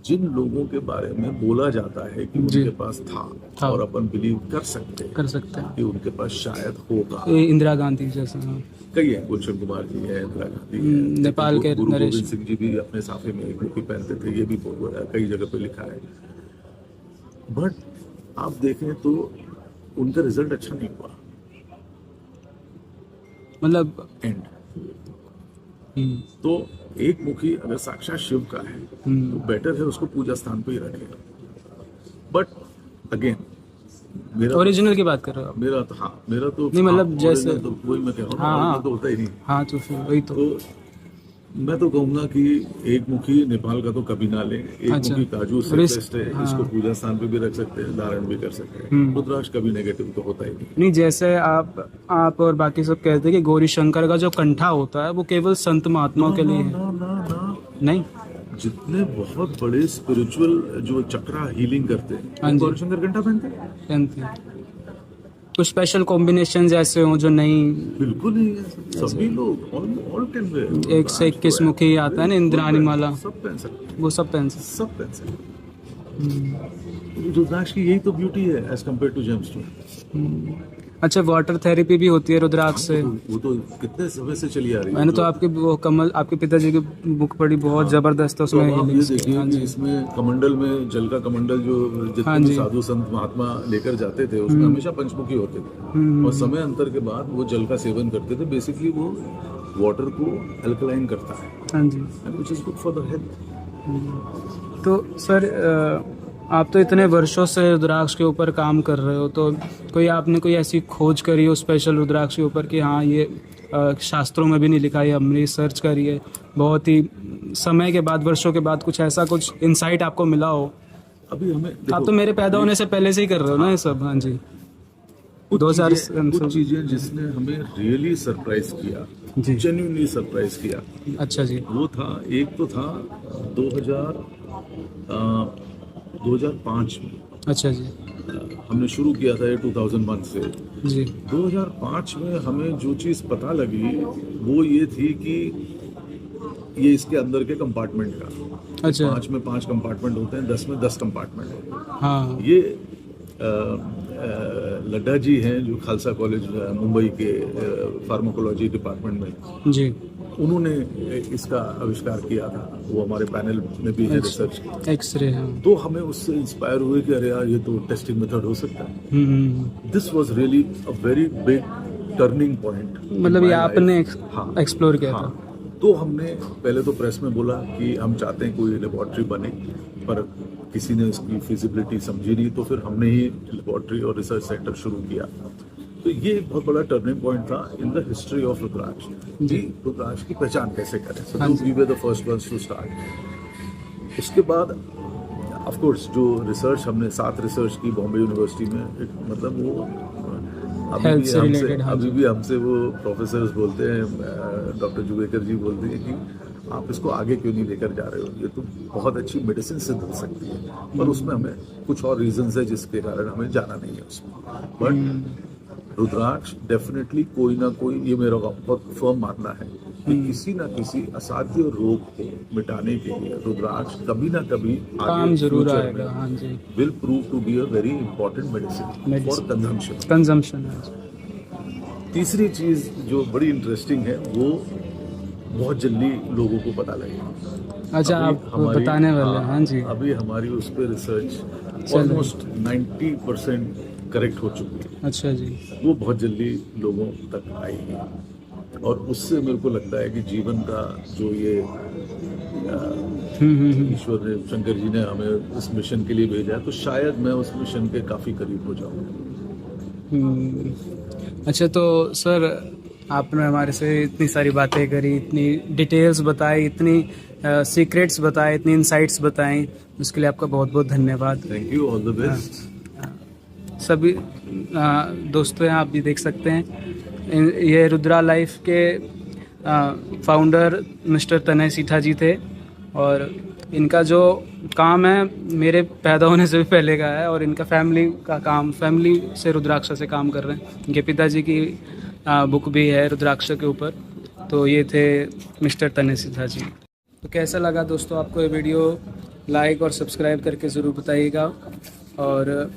Speaker 2: जिन लोगों के बारे में बोला जाता है कि
Speaker 1: जी।
Speaker 2: उनके पास था और अपन बिलीव कर सकते हैं कि उनके पास शायद होगा।
Speaker 1: इंदिरा गांधी जैसा। हाँ।
Speaker 2: कई है, गुलशन कुमार जी है, इंदिरा गांधी है,
Speaker 1: नेपाल के
Speaker 2: गुरु
Speaker 1: नरेश
Speaker 2: गोविंद सिंह जी भी अपने साफे में एक मुखी पहनते थे। ये भी कई जगह पे लिखा है। बट आप देखें तो उनका रिजल्ट अच्छा नहीं हुआ
Speaker 1: मतलब
Speaker 2: एंड।
Speaker 1: हम्म,
Speaker 2: तो एक मुखी अगर साक्षात शिव का है तो बेटर है उसको पूजा स्थान पे ही रखेगा। बट अगेन मेरा
Speaker 1: ओरिजिनल की बात कर रहे हो आप?
Speaker 2: मेरा तो हाँ मेरा तो
Speaker 1: नहीं मतलब
Speaker 2: हाँ,
Speaker 1: जैसे
Speaker 2: original तो वही मैं कह रहा हूँ,
Speaker 1: हाँ
Speaker 2: original
Speaker 1: हाँ
Speaker 2: तो होता ही नहीं।
Speaker 1: हाँ, तो फिर वही तो।
Speaker 2: तो मैं तो कहूंगा कि एक मुखी नेपाल का तो कभी ना लें। एक
Speaker 1: अच्छा,
Speaker 2: मुखी काजू से
Speaker 1: रिस्क,
Speaker 2: बेस्ट है,
Speaker 1: हाँ।
Speaker 2: इसको पूजा स्थान पे भी रख सकते हैं, धारण भी कर सकते हैं। रुद्राक्ष कभी नेगेटिव तो होता ही नहीं।
Speaker 1: नहीं जैसे आप और बाकी सब कहते हैं कि गौरी शंकर का जो कंठा होता है वो केवल संत महात्माओं के लिए है।
Speaker 2: ना ना ना,
Speaker 1: नहीं,
Speaker 2: जितने बहुत बड़े स्पिरिचुअल जो चक्रा हीलिंग करते
Speaker 1: हाँ
Speaker 2: हैं
Speaker 1: जी।
Speaker 2: गौरी शंकर घंटा पहनते हैं।
Speaker 1: पहनते हैं। कुछ स्पेशल कॉम्बिनेशन ऐसे हो जो नहीं,
Speaker 2: बिल्कुल नहीं है, सभी लोग ऑल कैन वेयर।
Speaker 1: 1 से 21 मुखी आता है ना, इंद्राणी माला,
Speaker 2: सब पहन सकते हैं,
Speaker 1: वो सब पहन सकते
Speaker 2: सब पहन सकते हैं। रुद्राक्ष की यही तो ब्यूटी है एज कम्पेयर टू जेम्सस्टोन।
Speaker 1: हैं। अच्छा, वाटर थेरेपी भी होती है रुद्राक्ष से?
Speaker 2: वो तो कितने समय से चली आ रही है।
Speaker 1: मैंने तो आपके वो कमल, आपके पिताजी की बुक पढ़ी, बहुत जबरदस्त है
Speaker 2: तो
Speaker 1: उसमें
Speaker 2: अब आप ये
Speaker 1: healings की।
Speaker 2: देखिए
Speaker 1: हाँ
Speaker 2: कि
Speaker 1: जी,
Speaker 2: इसमें कमंडल में जल का कमंडल जो जितने
Speaker 1: हाँ
Speaker 2: भी
Speaker 1: जी।
Speaker 2: साधु संत महात्मा लेकर जाते थे उसमें हमेशा पंचमुखी होते थे, और समय अंतर के बाद वो जल का सेवन करते थे। बेसिकली वो वाटर को अल्कलाइन करता है,
Speaker 1: हाँ जी।
Speaker 2: Which is good for the health.
Speaker 1: तो सर आप तो इतने वर्षों से रुद्राक्ष के ऊपर काम कर रहे हो, तो आपने ऐसी खोज करी हो स्पेशल रुद्राक्ष के ऊपर कि हाँ ये शास्त्रों में भी नहीं लिखा है, हमने रिसर्च करी है, बहुत ही समय के बाद, वर्षों के बाद कुछ ऐसा कुछ इंसाइट आपको मिला हो?
Speaker 2: अभी हमें
Speaker 1: आप तो मेरे पैदा होने से पहले से ही कर रहे हो ना ये सब? हाँ जी।
Speaker 2: कुछ
Speaker 1: 2000
Speaker 2: चीजें जिसने हमें रियली सरप्राइज किया,
Speaker 1: जी।
Speaker 2: जेन्युइनली सरप्राइज किया,
Speaker 1: अच्छा जी।
Speaker 2: वो था, एक तो था 2005 में
Speaker 1: अच्छा जी।
Speaker 2: हमने शुरू किया था ये 2001 से।
Speaker 1: जी।
Speaker 2: 2005 में हमें जो चीज़ पता लगी वो ये थी कि ये इसके अंदर के कंपार्टमेंट का,
Speaker 1: अच्छा।
Speaker 2: 5 में 5 कंपार्टमेंट होते हैं, 10 में 10 कंपार्टमेंट होते हैं।
Speaker 1: हाँ
Speaker 2: ये लड्डा जी हैं जो खालसा कॉलेज मुंबई के फार्माकोलॉजी डिपार्टमेंट में,
Speaker 1: जी।
Speaker 2: उन्होंने इसका आविष्कार किया था। वो हमारे पैनल में भी है रिसर्च।
Speaker 1: एक्सरे, हाँ।
Speaker 2: तो हमें उससे इंस्पायर हुए कि अरे यार ये तो टेस्टिंग मेथड हो सकता है।
Speaker 1: Hmm.
Speaker 2: This was really a very big turning point.
Speaker 1: मतलब ये आपने एक्सप्लोर किया था?
Speaker 2: हाँ, तो हमने पहले तो प्रेस में बोला कि हम चाहते हैं कोई लेबोरेटरी बने, पर किसी ने इसकी फिजिबिलिटी समझी नहीं, तो फिर हमने ही लेबोरेटरी और रिसर्च सेंटर शुरू किया। तो ये एक बहुत बड़ा टर्निंग पॉइंट था in the history of rudraksha ji. Rudraksha की पहचान कैसे करें, so we were the first ones to start. उसके बाद ऑफ कोर्स जो रिसर्च हमने 7 रिसर्च की बॉम्बे यूनिवर्सिटी में, मतलब वो अभी भी हमसे वो प्रोफेसर्स बोलते हैं, डॉक्टर जुवेकर जी बोलते हैं कि आप इसको आगे क्यों नहीं लेकर जा रहे हो, ये तो बहुत अच्छी मेडिसिन सिद्ध हो सकती है, पर उसमें हमें कुछ और रीजंस है जिसके कारण हमें जाना नहीं है उसमें। बट रुद्राक्ष डेफिनेटली कोई ना कोई, ये मेरा बहुत फर्म मानना है कि किसी ना किसी असाध्य रोग को मिटाने के लिए रुद्राक्ष कभी ना कभी
Speaker 1: काम जरूर आएगा। हाँ जी।
Speaker 2: Will prove to be a very important medicine for
Speaker 1: consumption.
Speaker 2: तीसरी चीज जो बड़ी इंटरेस्टिंग है वो बहुत जल्दी लोगों को पता लगेगा।
Speaker 1: अच्छा, आप बताने वाले हैं? हाँ जी।
Speaker 2: अभी हमारी उस पर रिसर्च ऑलमोस्ट 90% करेक्ट हो चुकी है।
Speaker 1: अच्छा जी।
Speaker 2: वो बहुत जल्दी लोगों तक आएगी, और उससे मेरे को लगता है कि जीवन का जो ये ईश्वर ने, शंकर जी ने हमें इस मिशन के लिए भेजा है, तो शायद मैं उस मिशन के काफी करीब हो जाऊंगा।
Speaker 1: अच्छा, तो सर आपने हमारे से इतनी सारी बातें करी, इतनी डिटेल्स बताई, इतनी सीक्रेट्स बताए, इतनी इंसाइट्स बताई, उसके लिए आपका बहुत बहुत धन्यवाद।
Speaker 2: Thank you, all the best.
Speaker 1: सभी दोस्तों आप भी देख सकते हैं, ये रुद्रा लाइफ के फाउंडर मिस्टर तनय सीठा जी थे, और इनका जो काम है मेरे पैदा होने से भी पहले का है, और इनका फैमिली का काम, फैमिली से रुद्राक्ष से काम कर रहे हैं। इनके पिताजी की बुक भी है रुद्राक्ष के ऊपर। तो ये थे मिस्टर तनय सीठा जी। तो कैसा लगा दोस्तों आपको ये वीडियो? लाइक और सब्सक्राइब करके ज़रूर बताइएगा। और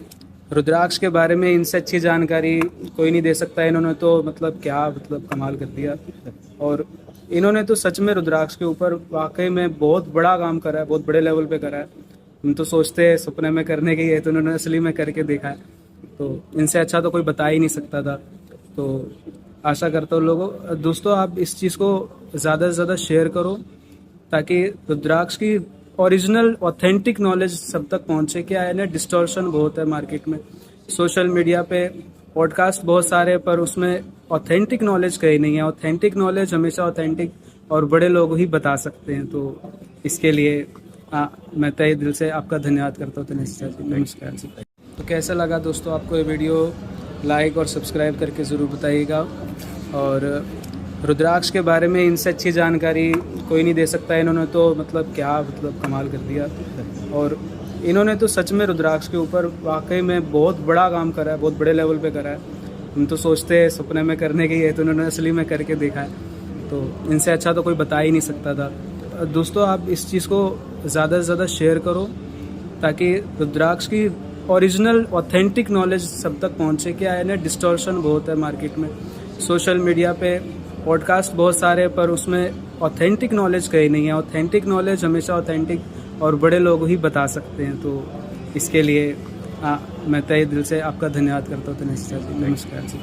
Speaker 1: रुद्राक्ष के बारे में इनसे अच्छी जानकारी कोई नहीं दे सकता। इन्होंने तो मतलब क्या कमाल कर दिया, और इन्होंने तो सच में रुद्राक्ष के ऊपर वाकई में बहुत बड़ा काम करा है, बहुत बड़े लेवल पे करा है। हम तो सोचते हैं सपने में करने के है, तो उन्होंने असली में करके देखा है, तो इनसे अच्छा तो कोई बता ही नहीं सकता था। तो आशा करता हूँ लोगों दोस्तों आप इस चीज़ को ज़्यादा से ज़्यादा शेयर करो, ताकि रुद्राक्ष की ओरिजिनल ऑथेंटिक नॉलेज सब तक पहुँचे। क्या है ना, डिस्टॉर्शन बहुत है मार्केट में, सोशल मीडिया पे पॉडकास्ट बहुत सारे, पर उसमें ऑथेंटिक नॉलेज कहीं नहीं है। ऑथेंटिक नॉलेज हमेशा ऑथेंटिक और बड़े लोग ही बता सकते हैं। तो इसके लिए मैं तहे दिल से आपका धन्यवाद करता हूँ। नमस्कार जी। तो कैसा लगा दोस्तों आपको ये वीडियो, लाइक और सब्सक्राइब करके ज़रूर बताइएगा। और रुद्राक्ष के बारे में इनसे अच्छी जानकारी कोई नहीं दे सकता है। इन्होंने तो मतलब क्या मतलब कमाल कर दिया, और इन्होंने तो सच में रुद्राक्ष के ऊपर वाकई में बहुत बड़ा काम करा है, बहुत बड़े लेवल पे करा है। हम तो सोचते हैं सपने में करने के है, तो उन्होंने असली में करके देखा है, तो इनसे अच्छा तो कोई बता ही नहीं सकता था। दोस्तों आप इस चीज़ को ज़्यादा से ज़्यादा शेयर करो, ताकि रुद्राक्ष की ओरिजिनल ऑथेंटिक नॉलेज सब तक पहुँचे। क्या है ना, डिस्टॉर्शन बहुत है मार्केट में, सोशल मीडिया पे पॉडकास्ट बहुत सारे, पर उसमें ऑथेंटिक नॉलेज कहीं नहीं है। ऑथेंटिक नॉलेज हमेशा ऑथेंटिक और बड़े लोग ही बता सकते हैं। तो इसके लिए मैं तहे दिल से आपका धन्यवाद करता हूँ। नमस्कार जी।